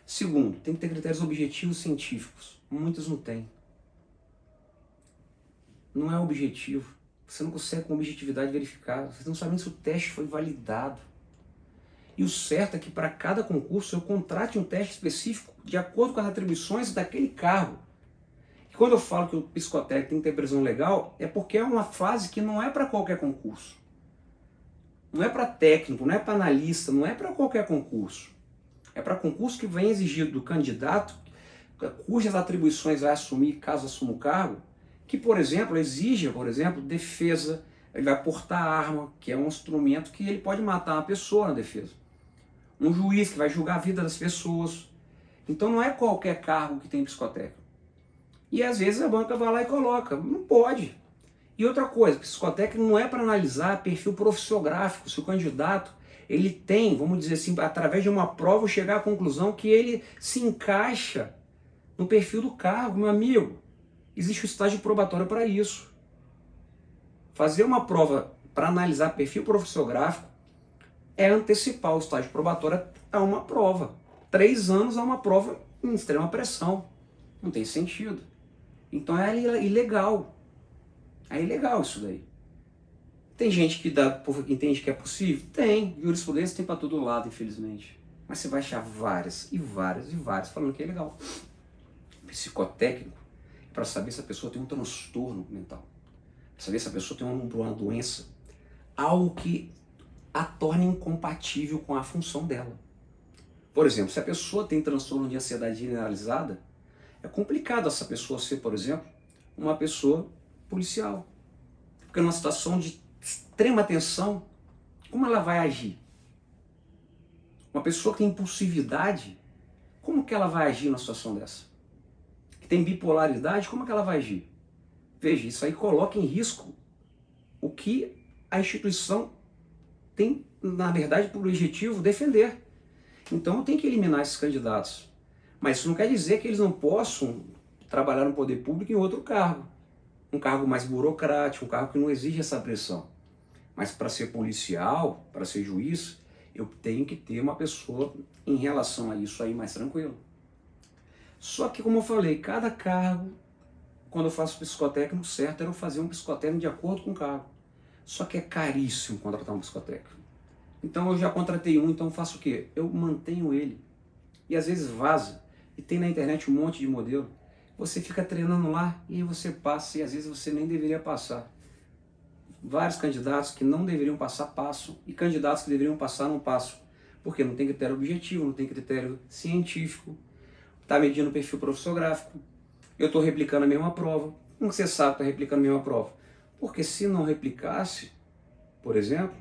Segundo, tem que ter critérios objetivos científicos. Muitos não têm. Não é objetivo. Você não consegue com objetividade verificar. Você não sabe nem se o teste foi validado. E o certo é que para cada concurso eu contrate um teste específico de acordo com as atribuições daquele cargo. E quando eu falo que o psicotécnico tem que ter prisão legal, é porque é uma fase que não é para qualquer concurso. Não é para técnico, não é para analista, não é para qualquer concurso. É para concurso que vem exigido do candidato, cujas atribuições vai assumir caso assuma o cargo, que, por exemplo, exija, defesa, ele vai portar arma, que é um instrumento que ele pode matar uma pessoa na defesa. Um juiz que vai julgar a vida das pessoas. Então não é qualquer cargo que tem psicotécnico. E às vezes a banca vai lá e coloca, não pode. E outra coisa, psicotécnico não é para analisar perfil profissiográfico, se o candidato ele tem, vamos dizer assim, através de uma prova chegar à conclusão que ele se encaixa no perfil do cargo, meu amigo. Existe o estágio probatório para isso. Fazer uma prova para analisar perfil profissiográfico é antecipar o estágio probatório a uma prova. 3 anos a uma prova em extrema pressão. Não tem sentido. Então é ilegal. É ilegal isso daí. Tem gente que entende que é possível? Tem. Jurisprudência tem para todo lado, infelizmente. Mas você vai achar várias e várias e várias falando que é legal. Psicotécnico, para saber se a pessoa tem um transtorno mental. Para saber se a pessoa tem uma doença. Algo que a torne incompatível com a função dela. Por exemplo, se a pessoa tem transtorno de ansiedade generalizada, é complicado essa pessoa ser, por exemplo, uma pessoa policial. Porque numa situação de extrema tensão, como ela vai agir? Uma pessoa que tem impulsividade, como que ela vai agir numa situação dessa? Que tem bipolaridade, como que ela vai agir? Veja, isso aí coloca em risco o que a instituição tem, na verdade, por objetivo defender. Então eu tenho que eliminar esses candidatos. Mas isso não quer dizer que eles não possam trabalhar no poder público em outro cargo. Um cargo mais burocrático, um cargo que não exige essa pressão. Mas para ser policial, para ser juiz, eu tenho que ter uma pessoa em relação a isso aí mais tranquilo. Só que, como eu falei, cada cargo, quando eu faço psicotécnico, certo era eu fazer um psicotécnico de acordo com o cargo. Só que é caríssimo contratar um psicotécnico. Então eu já contratei um, então eu faço o quê? Eu mantenho ele. E às vezes vaza. E tem na internet um monte de modelo. Você fica treinando lá e aí você passa e às vezes você nem deveria passar. Vários candidatos que não deveriam passar, passam. E candidatos que deveriam passar, não passam. Porque não tem critério objetivo, não tem critério científico, está medindo o perfil profissográfico, eu estou replicando a mesma prova. Como você sabe que está replicando a mesma prova? Porque se não replicasse, por exemplo,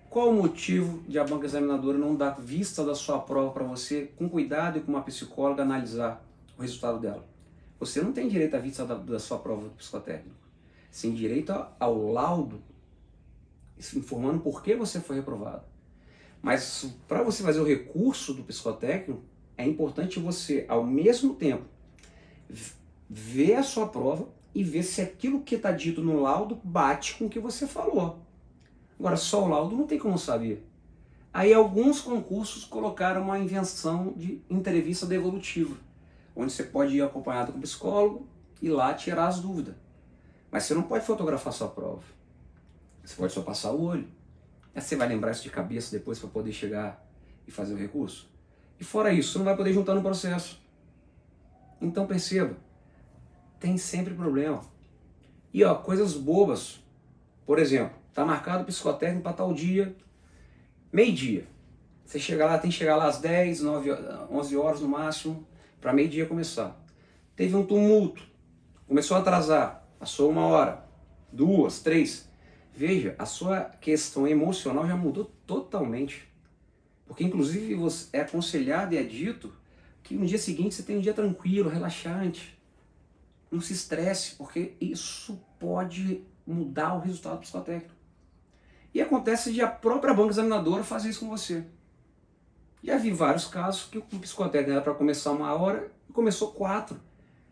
qual o motivo de a banca examinadora não dar vista da sua prova para você, com cuidado e com uma psicóloga, analisar o resultado dela? Você não tem direito à vista da sua prova do psicotécnico. Você tem direito ao laudo, informando por que você foi reprovado. Mas para você fazer o recurso do psicotécnico, é importante você, ao mesmo tempo, ver a sua prova e ver se aquilo que está dito no laudo bate com o que você falou. Agora, só o laudo não tem como saber. Aí alguns concursos colocaram uma invenção de entrevista devolutiva, onde você pode ir acompanhado com o psicólogo e lá tirar as dúvidas. Mas você não pode fotografar sua prova. Você pode só passar o olho. Aí você vai lembrar isso de cabeça depois para poder chegar e fazer o recurso. E fora isso, você não vai poder juntar no processo. Então perceba, tem sempre problema. E ó, coisas bobas. Por exemplo, está marcado o psicotécnico para tal dia, meio-dia. Você chega lá, tem que chegar lá às 10, 9, 11 horas no máximo, para meio-dia começar. Teve um tumulto, começou a atrasar, passou 1 hora, 2, 3. Veja, a sua questão emocional já mudou totalmente. Porque inclusive é aconselhado e é dito que no dia seguinte você tem um dia tranquilo, relaxante. Não se estresse, porque isso pode mudar o resultado do psicotécnico. E acontece de a própria banca examinadora fazer isso com você. Já vi vários casos que o psicotécnico era para começar 1 hora e começou 4.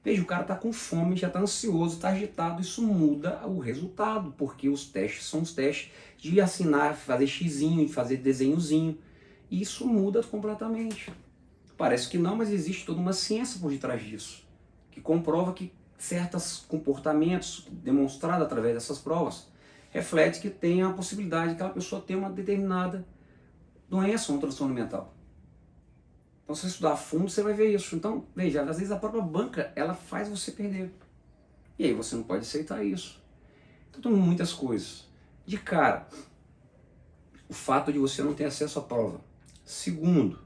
Veja, o cara está com fome, já está ansioso, está agitado, isso muda o resultado, porque os testes são os testes de assinar, fazer xizinho, fazer desenhozinho. E isso muda completamente. Parece que não, mas existe toda uma ciência por detrás disso, que comprova que certos comportamentos demonstrados através dessas provas reflete que tem a possibilidade de aquela pessoa ter uma determinada doença ou um transtorno mental. Então, se você estudar a fundo, você vai ver isso. Então, veja, às vezes a própria banca, ela faz você perder. E aí você não pode aceitar isso. Então, tem muitas coisas. De cara, o fato de você não ter acesso à prova. Segundo,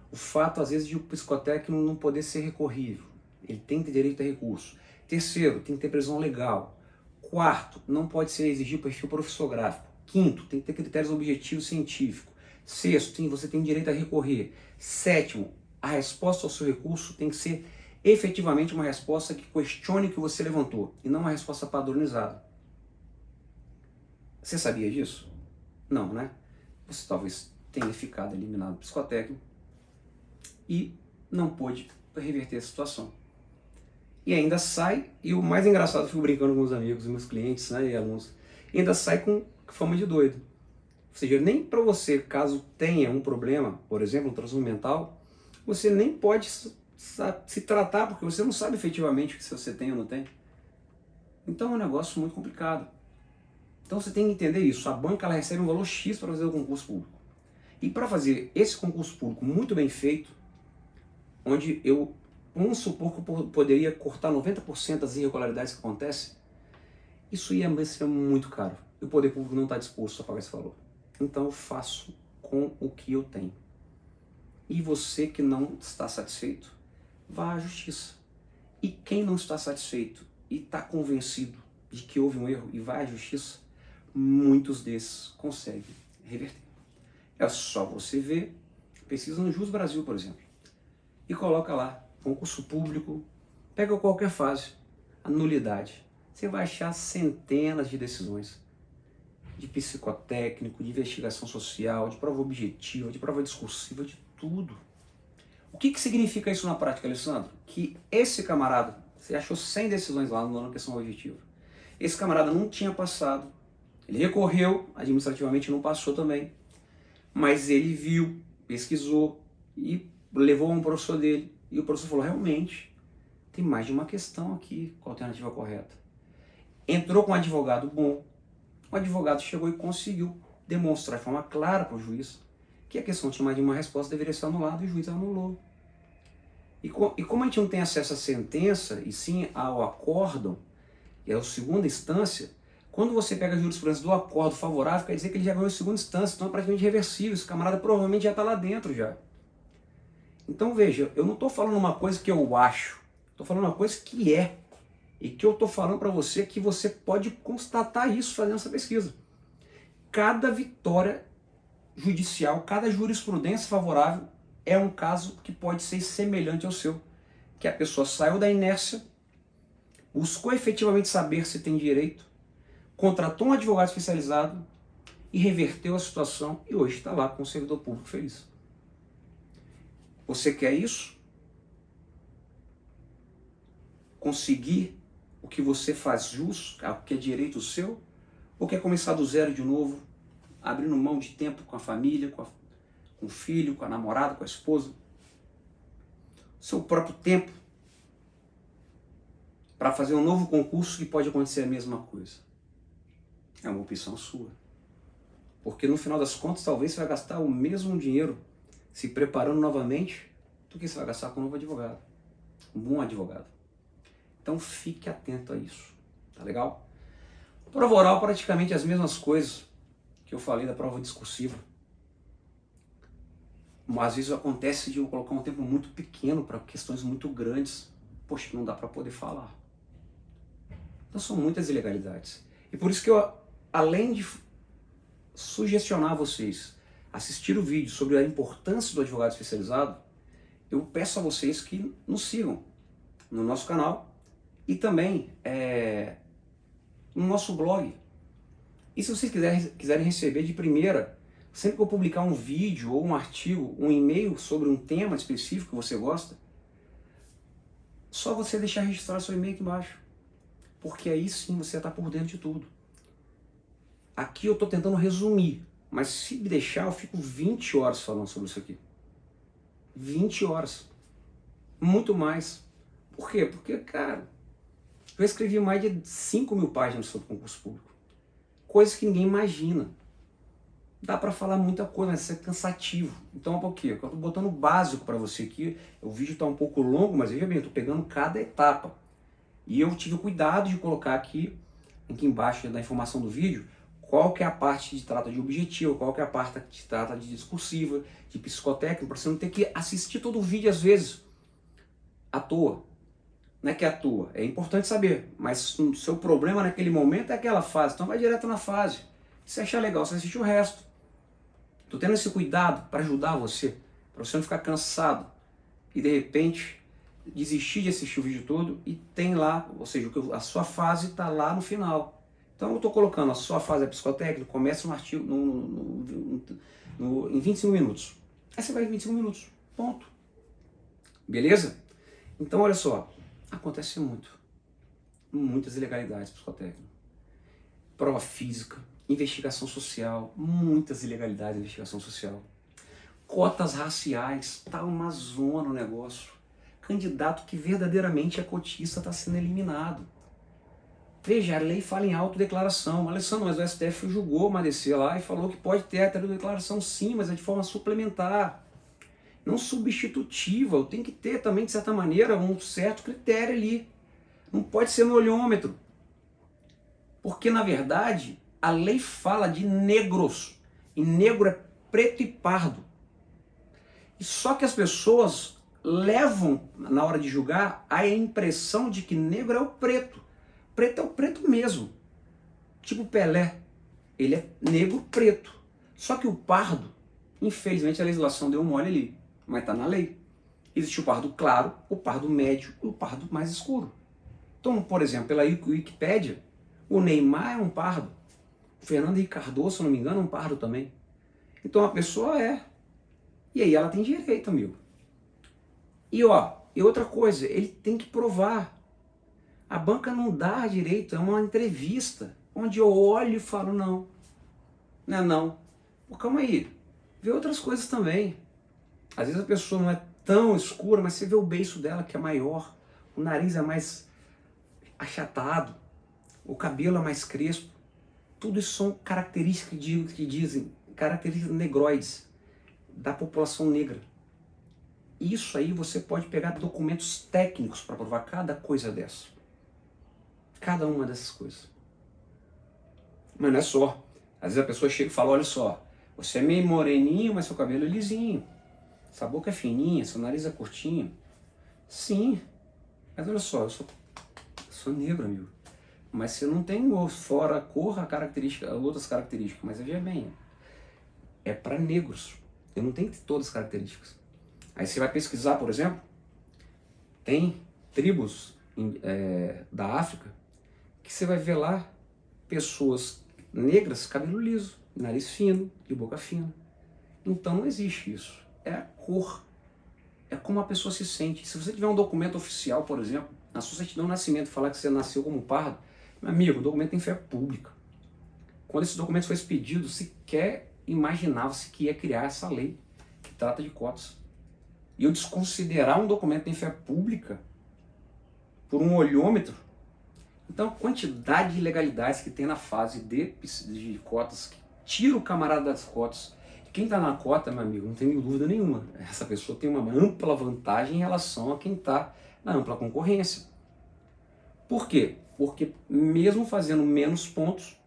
o fato, às vezes, de o psicotécnico não poder ser recorrível. Ele tem que ter direito a recurso. Terceiro, tem que ter previsão legal. Quarto, não pode ser exigir perfil profissográfico. Quinto, tem que ter critérios objetivos científicos. Sexto, você tem direito a recorrer. Sétimo, a resposta ao seu recurso tem que ser efetivamente uma resposta que questione o que você levantou, e não uma resposta padronizada. Você sabia disso? Não, né? Você talvez tenha ficado eliminado do psicotécnico e não pôde reverter a situação. E ainda sai, e o mais engraçado, eu fico brincando com os amigos, meus clientes, né, e alunos, ainda sai com fama de doido. Ou seja, nem para você, caso tenha um problema, por exemplo, um transtorno mental, você nem pode se tratar, porque você não sabe efetivamente se você tem ou não tem. Então é um negócio muito complicado. Então você tem que entender isso. A banca, ela recebe um valor X para fazer o concurso público. E para fazer esse concurso público muito bem feito, onde vamos supor que eu poderia cortar 90% das irregularidades que acontecem, isso ia ser muito caro. E o poder público não está disposto a pagar esse valor. Então eu faço com o que eu tenho. E você que não está satisfeito, vá à justiça. E quem não está satisfeito e está convencido de que houve um erro e vai à justiça, muitos desses conseguem reverter. É só você ver, pesquisa no Jus Brasil, por exemplo, e coloca lá, concurso público, pega qualquer fase, a nulidade. Você vai achar centenas de decisões, de psicotécnico, de investigação social, de prova objetiva, de prova discursiva, de tudo. O que significa isso na prática, Alessandro? Que esse camarada, você achou 100 decisões lá na questão objetiva, esse camarada não tinha passado, ele recorreu, administrativamente não passou também, mas ele viu, pesquisou e levou um professor dele, e o professor falou, realmente, tem mais de uma questão aqui com a alternativa correta. Entrou com um advogado bom, o advogado chegou e conseguiu demonstrar de forma clara para o juiz que a questão tinha mais de uma resposta, deveria ser anulada, e o juiz anulou. E como a gente não tem acesso à sentença, e sim ao acórdão, que é a segunda instância, Quando você pega a jurisprudência do acordo favorável, quer dizer que ele já ganhou em segunda instância, então é praticamente reversível, esse camarada provavelmente já está lá dentro já. Então veja, eu não estou falando uma coisa que eu acho, estou falando uma coisa que é. E que eu estou falando para você que você pode constatar isso fazendo essa pesquisa. Cada vitória judicial, cada jurisprudência favorável é um caso que pode ser semelhante ao seu. Que a pessoa saiu da inércia, buscou efetivamente saber se tem direito, contratou um advogado especializado e reverteu a situação e hoje está lá com o servidor público feliz. Você quer isso? Conseguir o que você faz jus, o que é direito seu? Ou quer começar do zero de novo, abrindo mão de tempo com a família, com o filho, com a namorada, com a esposa? Seu próprio tempo para fazer um novo concurso que pode acontecer a mesma coisa. É uma opção sua. Porque no final das contas, talvez você vai gastar o mesmo dinheiro se preparando novamente do que você vai gastar com um novo advogado. Um bom advogado. Então fique atento a isso. Tá legal? Prova oral, praticamente as mesmas coisas que eu falei da prova discursiva. Às vezes acontece de eu colocar um tempo muito pequeno para questões muito grandes. Poxa, não dá para poder falar. Então são muitas ilegalidades. E por isso que eu, além de sugestionar vocês assistir o vídeo sobre a importância do advogado especializado, eu peço a vocês que nos sigam no nosso canal e também no nosso blog. E se vocês quiserem receber de primeira, sempre que eu publicar um vídeo ou um artigo, um e-mail sobre um tema específico que você gosta, só você deixar registrar seu e-mail aqui embaixo. Porque aí sim você está por dentro de tudo. Aqui eu estou tentando resumir, mas se me deixar eu fico 20 horas falando sobre isso aqui. 20 horas. Muito mais. Por quê? Porque, cara, eu escrevi mais de 5.000 páginas sobre concurso público. Coisas que ninguém imagina. Dá para falar muita coisa, mas isso é cansativo. Então, por quê? Eu estou botando o básico para você aqui. O vídeo está um pouco longo, mas veja bem, eu estou pegando cada etapa. E eu tive cuidado de colocar aqui embaixo da informação do vídeo, qual que é a parte que trata de objetivo, qual que é a parte que trata de discursiva, de psicotécnico, para você não ter que assistir todo o vídeo às vezes à toa. Não é que é à toa, é importante saber, mas o seu problema naquele momento é aquela fase, então vai direto na fase. Se você achar legal, você assiste o resto. Estou tendo esse cuidado para ajudar você, para você não ficar cansado e de repente desistir de assistir o vídeo todo e tem lá, ou seja, a sua fase está lá no final. Então eu estou colocando a sua fase psicotécnica, começa um artigo em 25 minutos. Aí você vai em 25 minutos, ponto. Beleza? Então olha só, acontece muito. Muitas ilegalidades psicotécnicas. Prova física, investigação social, muitas ilegalidades de investigação social. Cotas raciais, tá uma zona o negócio. Candidato que verdadeiramente é cotista está sendo eliminado. Veja, a lei fala em autodeclaração. Alessandro, mas o STF julgou uma DC lá e falou que pode ter a autodeclaração sim, mas é de forma suplementar. Não substitutiva. Eu tenho que ter também, de certa maneira, um certo critério ali. Não pode ser no olhômetro. Porque, na verdade, a lei fala de negros. E negro é preto e pardo. E só que as pessoas levam, na hora de julgar, a impressão de que negro é o preto. Preto é o preto mesmo. Tipo Pelé. Ele é negro preto. Só que o pardo, infelizmente a legislação deu um mole ali. Mas está na lei. Existe o pardo claro, o pardo médio e o pardo mais escuro. Então, por exemplo, pela Wikipédia, o Neymar é um pardo. O Fernando Henrique Cardoso, se não me engano, é um pardo também. Então a pessoa é. E aí ela tem direito, amigo. E outra coisa, ele tem que provar. A banca não dá direito, é uma entrevista, onde eu olho e falo, não, não é não. Pô, calma aí, vê outras coisas também. Às vezes a pessoa não é tão escura, mas você vê o beiço dela que é maior, o nariz é mais achatado, o cabelo é mais crespo. Tudo isso são características que dizem, características negroides da população negra. Isso aí você pode pegar documentos técnicos para provar cada coisa dessa. Cada uma dessas coisas. Mas não é só. Às vezes a pessoa chega e fala, olha só, você é meio moreninho, mas seu cabelo é lisinho. Sua boca é fininha, seu nariz é curtinho. Sim, mas olha só, eu sou negro, amigo. Mas você não tem fora a cor, a característica, outras características. Mas veja bem, é para negros. Eu não tenho que ter todas as características. Aí você vai pesquisar, por exemplo, tem tribos da África que você vai ver lá pessoas negras, cabelo liso, nariz fino e boca fina. Então não existe isso. É a cor. É como a pessoa se sente. Se você tiver um documento oficial, por exemplo, na sua certidão de nascimento, falar que você nasceu como pardo, meu amigo, o documento tem fé pública. Quando esse documento foi expedido, sequer imaginava-se que ia criar essa lei que trata de cotas. E eu desconsiderar um documento em fé pública por um olhômetro. Então, a quantidade de ilegalidades que tem na fase de cotas, que tira o camarada das cotas. Quem está na cota, meu amigo, não tem dúvida nenhuma. Essa pessoa tem uma ampla vantagem em relação a quem está na ampla concorrência. Por quê? Porque mesmo fazendo menos pontos,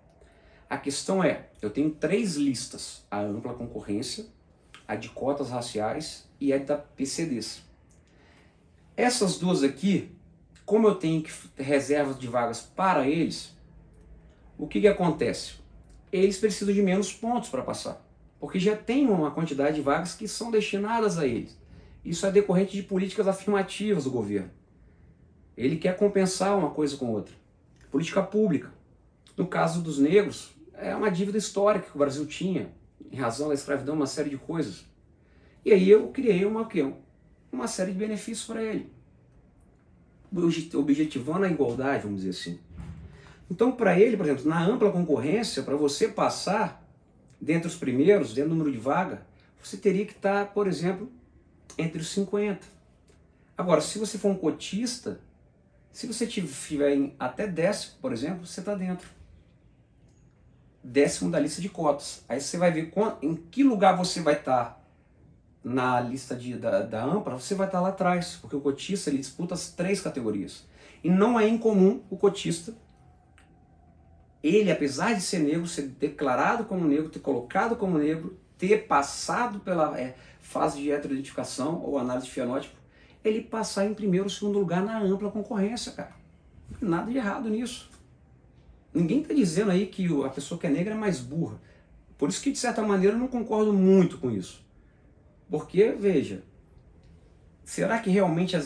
a questão é, eu tenho 3 listas, a ampla concorrência, a de cotas raciais e a da PCDs. Essas duas aqui, como eu tenho reservas de vagas para eles, o que acontece? Eles precisam de menos pontos para passar, porque já tem uma quantidade de vagas que são destinadas a eles. Isso é decorrente de políticas afirmativas do governo. Ele quer compensar uma coisa com outra. Política pública. No caso dos negros, é uma dívida histórica que o Brasil tinha, em razão da escravidão, uma série de coisas. E aí eu criei uma série de benefícios para ele, objetivando a igualdade, vamos dizer assim. Então, para ele, por exemplo, na ampla concorrência, para você passar dentre os primeiros, dentro do número de vaga, você teria que estar, por exemplo, entre os 50. Agora, se você for um cotista, se você estiver em até 10º, por exemplo, você está dentro. 10º da lista de cotas. Aí você vai ver em que lugar você vai estar na lista da ampla, você vai estar lá atrás, porque o cotista ele disputa as 3 categorias. E não é incomum o cotista, ele, apesar de ser negro, ser declarado como negro, ter colocado como negro, ter passado pela fase de heteroidentificação ou análise de fenótipo, ele passar em primeiro ou segundo lugar na ampla concorrência, cara. Não tem nada de errado nisso. Ninguém está dizendo aí que a pessoa que é negra é mais burra. Por isso que, de certa maneira, eu não concordo muito com isso. Porque, veja, será que realmente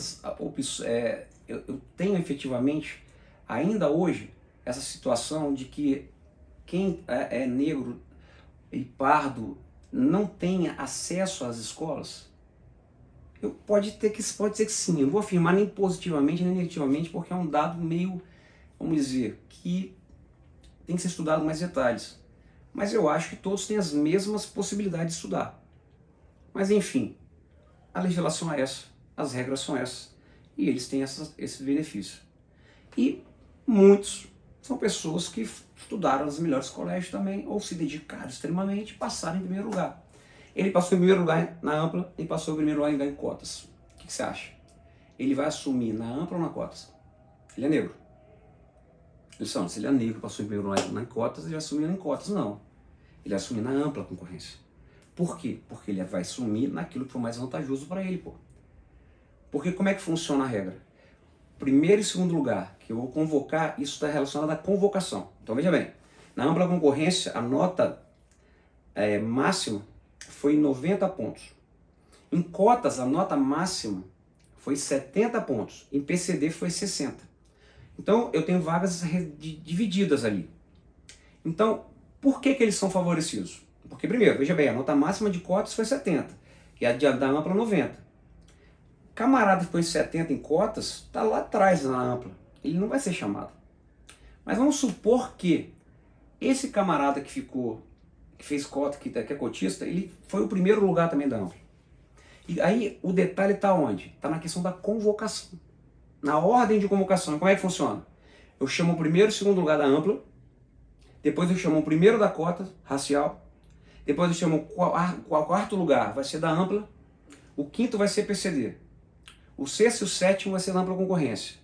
eu tenho efetivamente, ainda hoje, essa situação de que quem é negro e pardo não tenha acesso às escolas? Pode ser que sim. Eu não vou afirmar nem positivamente nem negativamente, porque é um dado meio, vamos dizer, que tem que ser estudado mais detalhes. Mas eu acho que todos têm as mesmas possibilidades de estudar. Mas enfim, a legislação é essa, as regras são essas, e eles têm esse benefício. E muitos são pessoas que estudaram nos melhores colégios também, ou se dedicaram extremamente e passaram em primeiro lugar. Ele passou em primeiro lugar na ampla e passou em primeiro lugar em cotas. O que você acha? Ele vai assumir na ampla ou na cotas? Ele é negro. Se ele é negro, passou em primeiro lugar em cotas, ele vai assumir em cotas? Não. Ele vai assumir na ampla concorrência. Por quê? Porque ele vai assumir naquilo que for mais vantajoso para ele, pô. Porque como é que funciona a regra? Primeiro e segundo lugar, que eu vou convocar, isso está relacionado à convocação. Então veja bem, na ampla concorrência, a nota máxima foi 90 pontos. Em cotas, a nota máxima foi 70 pontos. Em PCD foi 60. Então eu tenho vagas divididas ali. Então, por que eles são favorecidos? Porque primeiro, veja bem, a nota máxima de cotas foi 70 e a da ampla 90. Camarada que foi 70 em cotas, está lá atrás na ampla. Ele não vai ser chamado. Mas vamos supor que esse camarada que fez cota, que é cotista, ele foi o primeiro lugar também da ampla. E aí o detalhe está onde? Está na questão da convocação. Na ordem de convocação. Como é que funciona? Eu chamo o primeiro e segundo lugar da ampla, depois eu chamo o primeiro da cota racial, depois eu chamo o quarto lugar, vai ser da ampla, o quinto vai ser PCD, o sexto e o sétimo vai ser da ampla concorrência,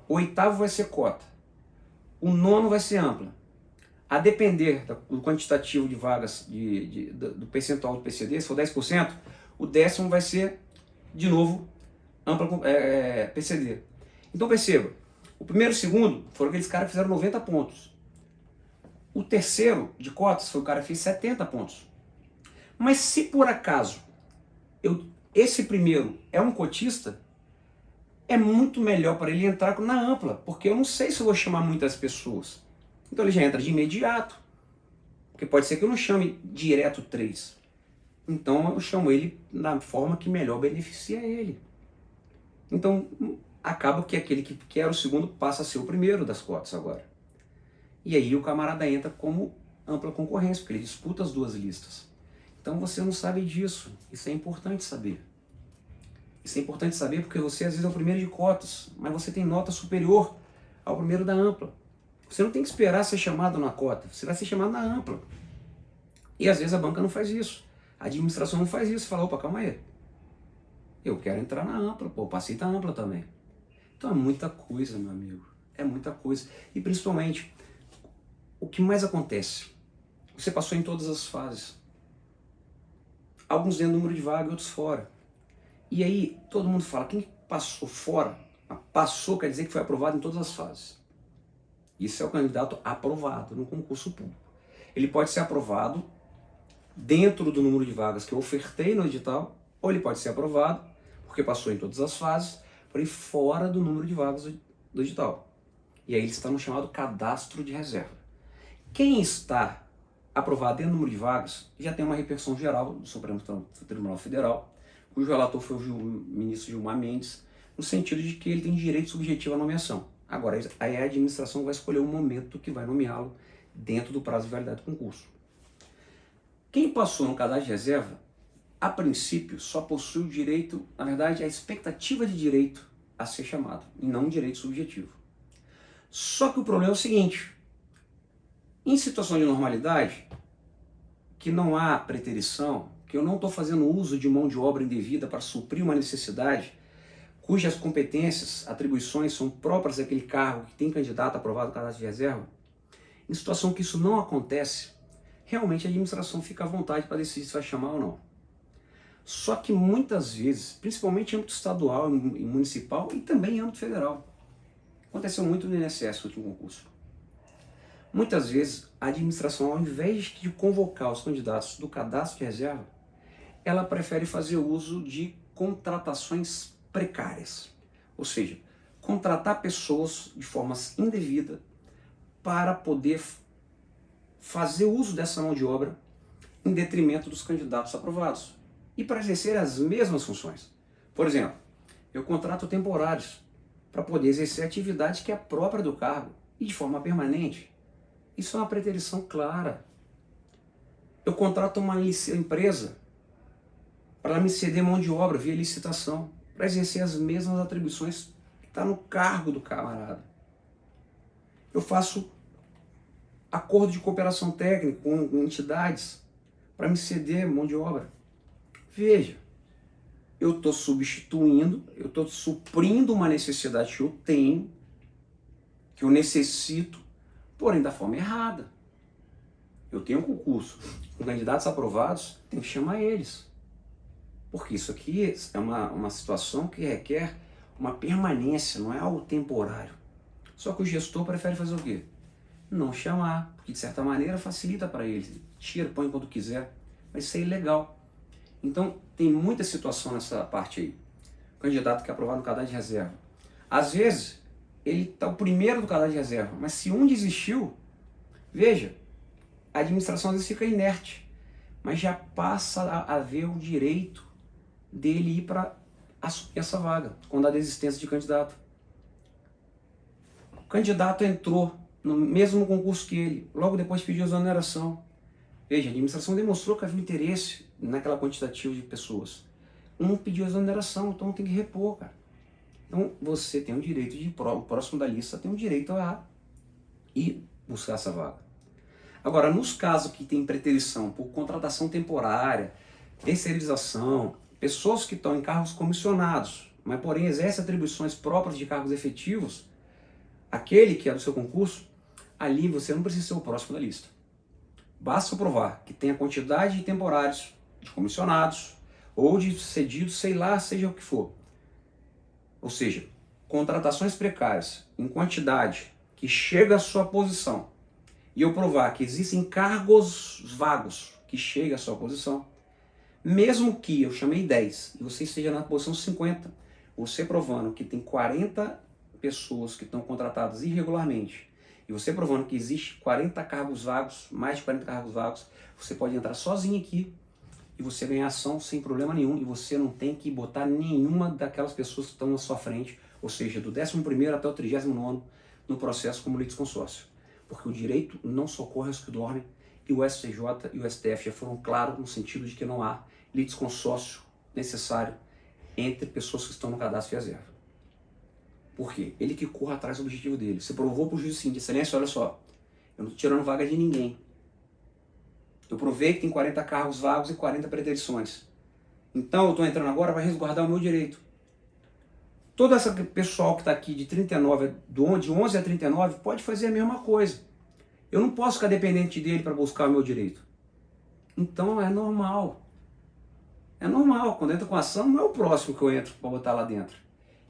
o oitavo vai ser cota, o nono vai ser ampla, A depender do quantitativo de vagas, do percentual do PCD, se for 10%, o 10º vai ser, de novo, ampla PCD. Então perceba, o primeiro e o segundo foram aqueles caras que fizeram 90 pontos. O terceiro de cotas foi o cara que fez 70 pontos. Mas se por acaso esse primeiro é um cotista, é muito melhor para ele entrar na ampla, porque eu não sei se eu vou chamar muitas pessoas. Então ele já entra de imediato, porque pode ser que eu não chame direto 3. Então eu chamo ele da forma que melhor beneficia ele. Então acaba que aquele que era o segundo passa a ser o primeiro das cotas agora. E aí o camarada entra como ampla concorrência, porque ele disputa as duas listas. Então você não sabe disso, isso é importante saber. Isso é importante saber porque você às vezes é o primeiro de cotas, mas você tem nota superior ao primeiro da ampla. Você não tem que esperar ser chamado na cota, você vai ser chamado na ampla. E às vezes a banca não faz isso, a administração não faz isso, fala, opa, calma aí, eu quero entrar na ampla, pô, passei da ampla também. Então é muita coisa, meu amigo, é muita coisa. E principalmente, o que mais acontece? Você passou em todas as fases. Alguns dentro do número de vaga e outros fora. E aí todo mundo fala, quem passou fora, passou quer dizer que foi aprovado em todas as fases. Isso é o candidato aprovado no concurso público. Ele pode ser aprovado dentro do número de vagas que eu ofertei no edital, ou ele pode ser aprovado porque passou em todas as fases, porém fora do número de vagas do edital. E aí ele está no chamado cadastro de reserva. Quem está aprovado dentro do número de vagas já tem uma repercussão geral do Supremo Tribunal Federal, cujo relator foi o ministro Gilmar Mendes, no sentido de que ele tem direito subjetivo à nomeação. Agora, aí a administração vai escolher o momento que vai nomeá-lo dentro do prazo de validade do concurso. Quem passou no cadastro de reserva, a princípio, só possui o direito, na verdade, a expectativa de direito a ser chamado, e não um direito subjetivo. Só que o problema é o seguinte, em situação de normalidade, que não há preterição, que eu não estou fazendo uso de mão de obra indevida para suprir uma necessidade, cujas competências, atribuições são próprias daquele cargo que tem candidato aprovado no cadastro de reserva, em situação que isso não acontece, realmente a administração fica à vontade para decidir se vai chamar ou não. Só que muitas vezes, principalmente em âmbito estadual e municipal e também em âmbito federal, aconteceu muito no INSS no último concurso. Muitas vezes a administração, ao invés de convocar os candidatos do cadastro de reserva, ela prefere fazer uso de contratações precárias. Ou seja, contratar pessoas de forma indevida para poder fazer uso dessa mão de obra em detrimento dos candidatos aprovados e para exercer as mesmas funções. Por exemplo, eu contrato temporários para poder exercer a atividade que é própria do cargo e de forma permanente. Isso é uma preterição clara. Eu contrato uma empresa para me ceder mão de obra via licitação, para exercer as mesmas atribuições que está no cargo do camarada. Eu faço acordo de cooperação técnica com entidades para me ceder mão de obra. Veja, eu estou substituindo, eu estou suprindo uma necessidade que eu tenho, que eu necessito, porém da forma errada. Eu tenho um concurso com candidatos aprovados, tem que chamar eles. Porque isso aqui é uma situação que requer uma permanência, não é algo temporário. Só que o gestor prefere fazer o quê? Não chamar, porque de certa maneira facilita para ele. Tira, põe quando quiser, mas isso é ilegal. Então tem muita situação nessa parte aí. O candidato que é aprovado no cadastro de reserva. Às vezes, ele está o primeiro do cadastro de reserva, mas se um desistiu, veja, a administração às vezes fica inerte, mas já passa a ver o direito dele ir para assumir essa vaga, quando há desistência de candidato. O candidato entrou no mesmo concurso que ele, logo depois pediu exoneração. Veja, a administração demonstrou que havia interesse naquela quantitativa de pessoas. Um pediu exoneração, então tem que repor, cara. Então você tem o direito de, o próximo da lista tem o direito a ir buscar essa vaga. Agora, nos casos que tem preterição por contratação temporária, terceirização, pessoas que estão em cargos comissionados, mas porém exercem atribuições próprias de cargos efetivos, aquele que é do seu concurso, ali você não precisa ser o próximo da lista. Basta provar que tem a quantidade de temporários, de comissionados, ou de cedidos, sei lá, seja o que for. Ou seja, contratações precárias em quantidade que chega à sua posição, e eu provar que existem cargos vagos que chegam à sua posição, mesmo que eu chamei 10 e você esteja na posição 50, você provando que tem 40 pessoas que estão contratadas irregularmente, e você provando que existe 40 cargos vagos, mais de 40 cargos vagos, você pode entrar sozinho aqui e você ganhar ação sem problema nenhum, e você não tem que botar nenhuma daquelas pessoas que estão na sua frente, ou seja, do 11º até o 39º, no processo como litisconsórcio. Porque o direito não socorre aos que dormem, e o STJ e o STF já foram claros no sentido de que não há litisconsórcio necessário entre pessoas que estão no cadastro de reserva. Por quê? Ele que corra atrás do objetivo dele. Você provou para o juiz assim, de excelência, olha só, eu não estou tirando vaga de ninguém. Eu provei que tem 40 cargos vagos e 40 preterições. Então eu estou entrando agora para resguardar o meu direito. Todo esse pessoal que está aqui de 39, de 11 a 39, pode fazer a mesma coisa. Eu não posso ficar dependente dele para buscar o meu direito. Então é normal. É normal. Quando entra com ação, não é o próximo que eu entro para botar lá dentro.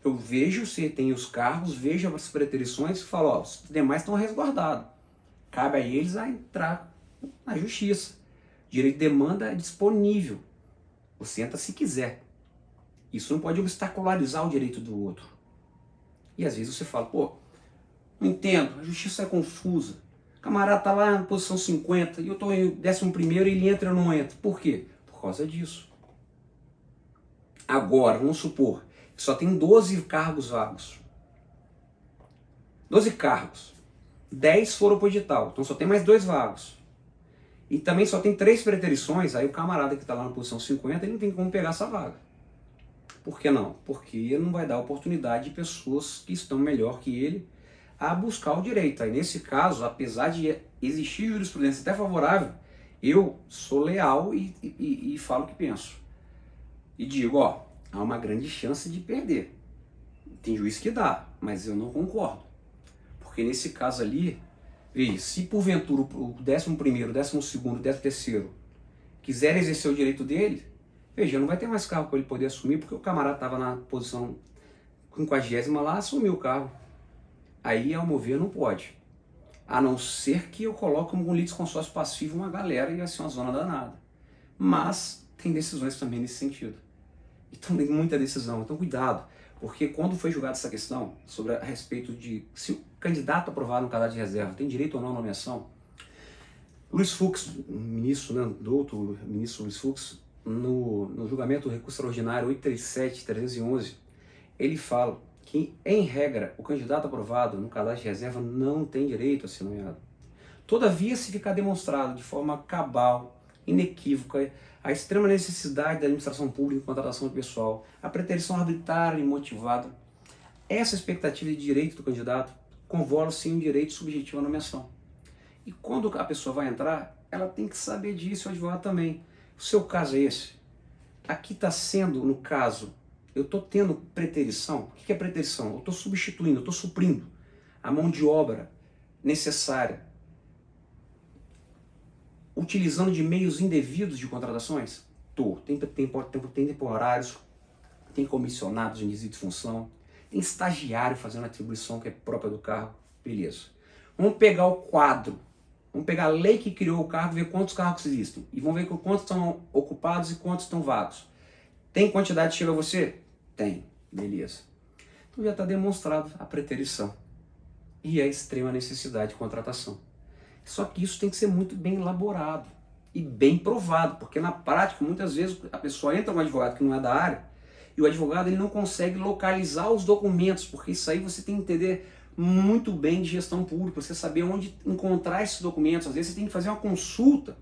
Eu vejo se tem os cargos, vejo as preterições e falo, ó, os demais estão resguardados. Cabe a eles a entrar na justiça. Direito de demanda é disponível. Você entra se quiser. Isso não pode obstacularizar o direito do outro. E às vezes você fala, pô, não entendo, a justiça é confusa. O camarada está lá na posição 50 e eu estou em 11º e ele entra e eu não entro. Por quê? Por causa disso. Agora, vamos supor que só tem 12 cargos vagos. 12 cargos. 10 foram para o edital, então só tem mais 2 vagos. E também só tem 3 preterições, aí o camarada que está lá na posição 50, ele não tem como pegar essa vaga. Por que não? Porque não vai dar oportunidade de pessoas que estão melhor que ele a buscar o direito. Aí nesse caso, apesar de existir jurisprudência até favorável, eu sou leal e falo o que penso. E digo, ó, há uma grande chance de perder. Tem juiz que dá, mas eu não concordo. Porque nesse caso ali, veja, se porventura o 11º, 12º, 13º quiser exercer o direito dele, veja, não vai ter mais cargo para ele poder assumir, porque o camarada estava na posição 50ª lá, assumiu o cargo. Aí, ao meu ver, não pode. A não ser que eu coloque como um litisconsórcio passivo uma galera e vai ser uma zona danada. Mas tem decisões também nesse sentido. Então tem muita decisão, então cuidado. Porque quando foi julgada essa questão sobre a respeito de se o candidato aprovado no cadastro de reserva tem direito ou não à nomeação, Luiz Fux, ministro, né, doutor ministro Luiz Fux, no julgamento do recurso extraordinário 837-311, ele fala que, em regra, o candidato aprovado no cadastro de reserva não tem direito a ser nomeado. Todavia, se ficar demonstrado de forma cabal, inequívoca, a extrema necessidade da administração pública em contratação de pessoal, a preterição arbitrária e motivada, essa expectativa de direito do candidato convola sim um direito subjetivo à nomeação. E quando a pessoa vai entrar, ela tem que saber disso, o advogado também. O seu caso é esse. Aqui está sendo, no caso, eu estou tendo preterição. O que é preterição? Eu estou substituindo, eu estou suprindo a mão de obra necessária, utilizando de meios indevidos de contratações? Tem temporários, tem comissionados em desvio de função, tem estagiário fazendo atribuição que é própria do cargo, beleza. Vamos pegar o quadro, vamos pegar a lei que criou o cargo, ver quantos cargos existem, e vamos ver quantos estão ocupados e quantos estão vagos. Tem quantidade que chega a você? Tem, beleza. Então já está demonstrado a preterição e a extrema necessidade de contratação. Só que isso tem que ser muito bem elaborado e bem provado, porque na prática, muitas vezes, a pessoa entra com um advogado que não é da área e o advogado ele não consegue localizar os documentos, porque isso aí você tem que entender muito bem de gestão pública, você saber onde encontrar esses documentos. Às vezes você tem que fazer uma consulta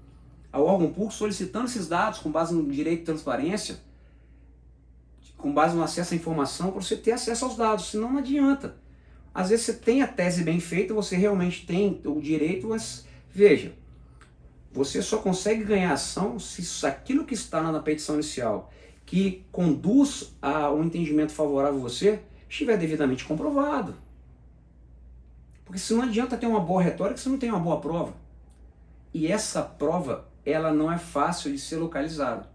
ao órgão público solicitando esses dados com base no direito de transparência, com base no acesso à informação, para você ter acesso aos dados, senão não adianta. Às vezes você tem a tese bem feita, você realmente tem o direito, mas veja, você só consegue ganhar ação se aquilo que está na petição inicial, que conduz a um entendimento favorável a você, estiver devidamente comprovado. Porque se não adianta ter uma boa retórica se não tem uma boa prova. E essa prova, ela não é fácil de ser localizada.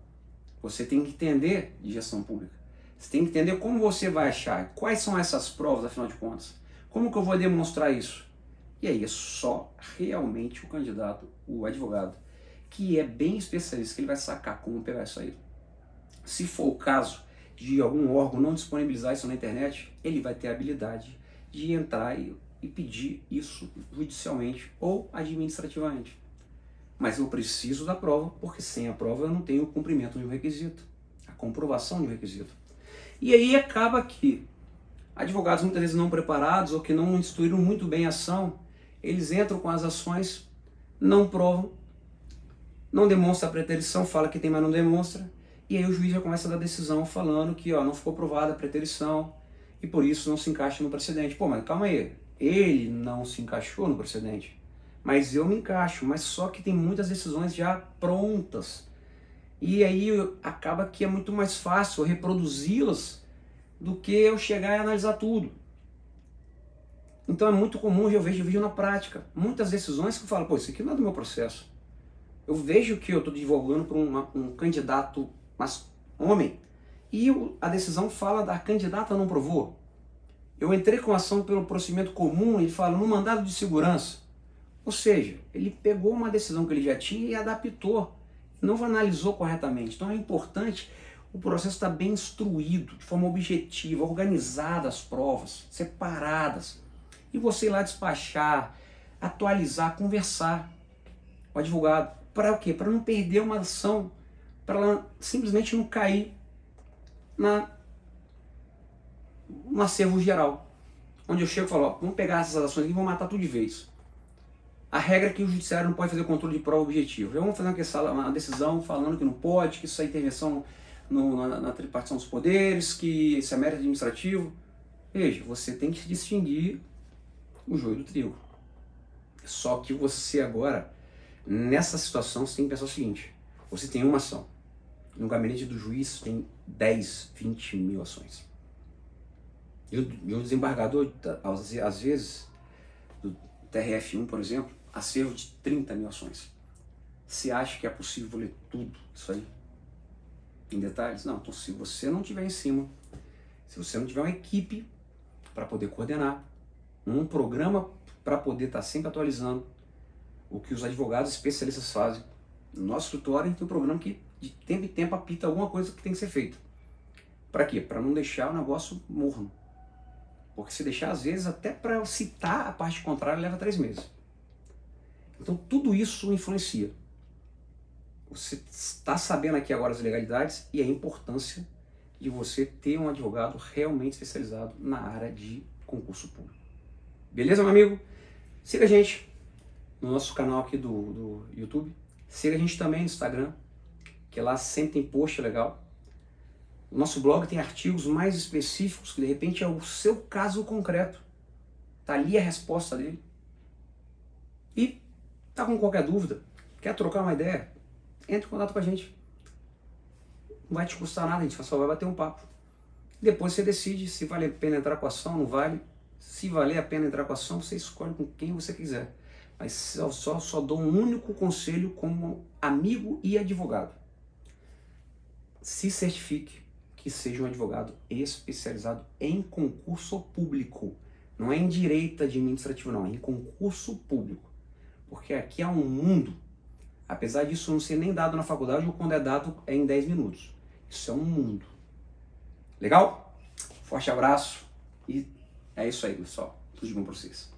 Você tem que entender de gestão pública. Você tem que entender como você vai achar, quais são essas provas, afinal de contas. Como que eu vou demonstrar isso? E aí é só realmente o candidato, o advogado, que é bem especialista, que ele vai sacar como pegar isso aí. Se for o caso de algum órgão não disponibilizar isso na internet, ele vai ter a habilidade de entrar e pedir isso judicialmente ou administrativamente. Mas eu preciso da prova, porque sem a prova eu não tenho o cumprimento de um requisito, a comprovação de um requisito. E aí acaba que advogados muitas vezes não preparados ou que não instruíram muito bem a ação, eles entram com as ações, não provam, não demonstra a preterição, fala que tem, mas não demonstra, e aí o juiz já começa a dar decisão falando que não ficou provada a preterição e por isso não se encaixa no precedente. Pô, mas calma aí, ele não se encaixou no precedente, mas eu me encaixo, mas só que tem muitas decisões já prontas. E aí acaba que é muito mais fácil reproduzi-las do que eu chegar e analisar tudo. Então é muito comum, eu vejo na prática, muitas decisões que eu falo, pô, isso aqui não é do meu processo. Eu vejo que eu estou divulgando para um candidato, mas homem, e a decisão fala da candidata não provou. Eu entrei com ação pelo procedimento comum, ele fala no mandado de segurança. Ou seja, ele pegou uma decisão que ele já tinha e adaptou, não analisou corretamente. Então é importante o processo estar bem instruído, de forma objetiva, organizada as provas, separadas. E você ir lá despachar, atualizar, conversar com o advogado. Para o quê? Para não perder uma ação, para ela simplesmente não cair no acervo geral. Onde eu chego e falo, vamos pegar essas ações aqui e vamos matar tudo de vez. A regra é que o judiciário não pode fazer controle de prova objetivo. Já vamos fazer uma decisão falando que não pode, que isso é intervenção na tripartição dos poderes, que isso é mérito administrativo. Veja, você tem que distinguir o joio do trigo. Só que você agora, nessa situação, você tem que pensar o seguinte. Você tem uma ação. No gabinete do juiz tem 10, 20 mil ações. E o desembargador, às vezes, do TRF1, por exemplo, acervo de 30 mil ações. Você acha que é possível ler tudo isso aí? Em detalhes? Não. Então, se você não tiver em cima, se você não tiver uma equipe para poder coordenar, um programa para poder estar sempre atualizando o que os advogados especialistas fazem. No nosso escritório, a gente tem um programa que de tempo em tempo apita alguma coisa que tem que ser feita. Para quê? Para não deixar o negócio morno. Porque se deixar, às vezes, até para citar a parte contrária, leva 3 meses. Então, tudo isso influencia. Você está sabendo aqui agora as legalidades e a importância de você ter um advogado realmente especializado na área de concurso público. Beleza, meu amigo? Siga a gente no nosso canal aqui do YouTube. Siga a gente também no Instagram, que lá sempre tem post legal. O nosso blog tem artigos mais específicos, que de repente é o seu caso concreto. Tá ali a resposta dele. E tá com qualquer dúvida, quer trocar uma ideia, entre em contato com a gente. Não vai te custar nada, a gente só vai bater um papo. Depois você decide se vale a pena entrar com a ação, não vale. Se valer a pena entrar com a ação, você escolhe com quem você quiser. Mas eu só dou um único conselho como amigo e advogado. Se certifique que seja um advogado especializado em concurso público. Não é em direito administrativo, não. É em concurso público. Porque aqui há um mundo. Apesar disso não ser nem dado na faculdade, ou quando é dado é em 10 minutos. Isso é um mundo. Legal? Forte abraço e é isso aí, pessoal. Tudo de bom para vocês.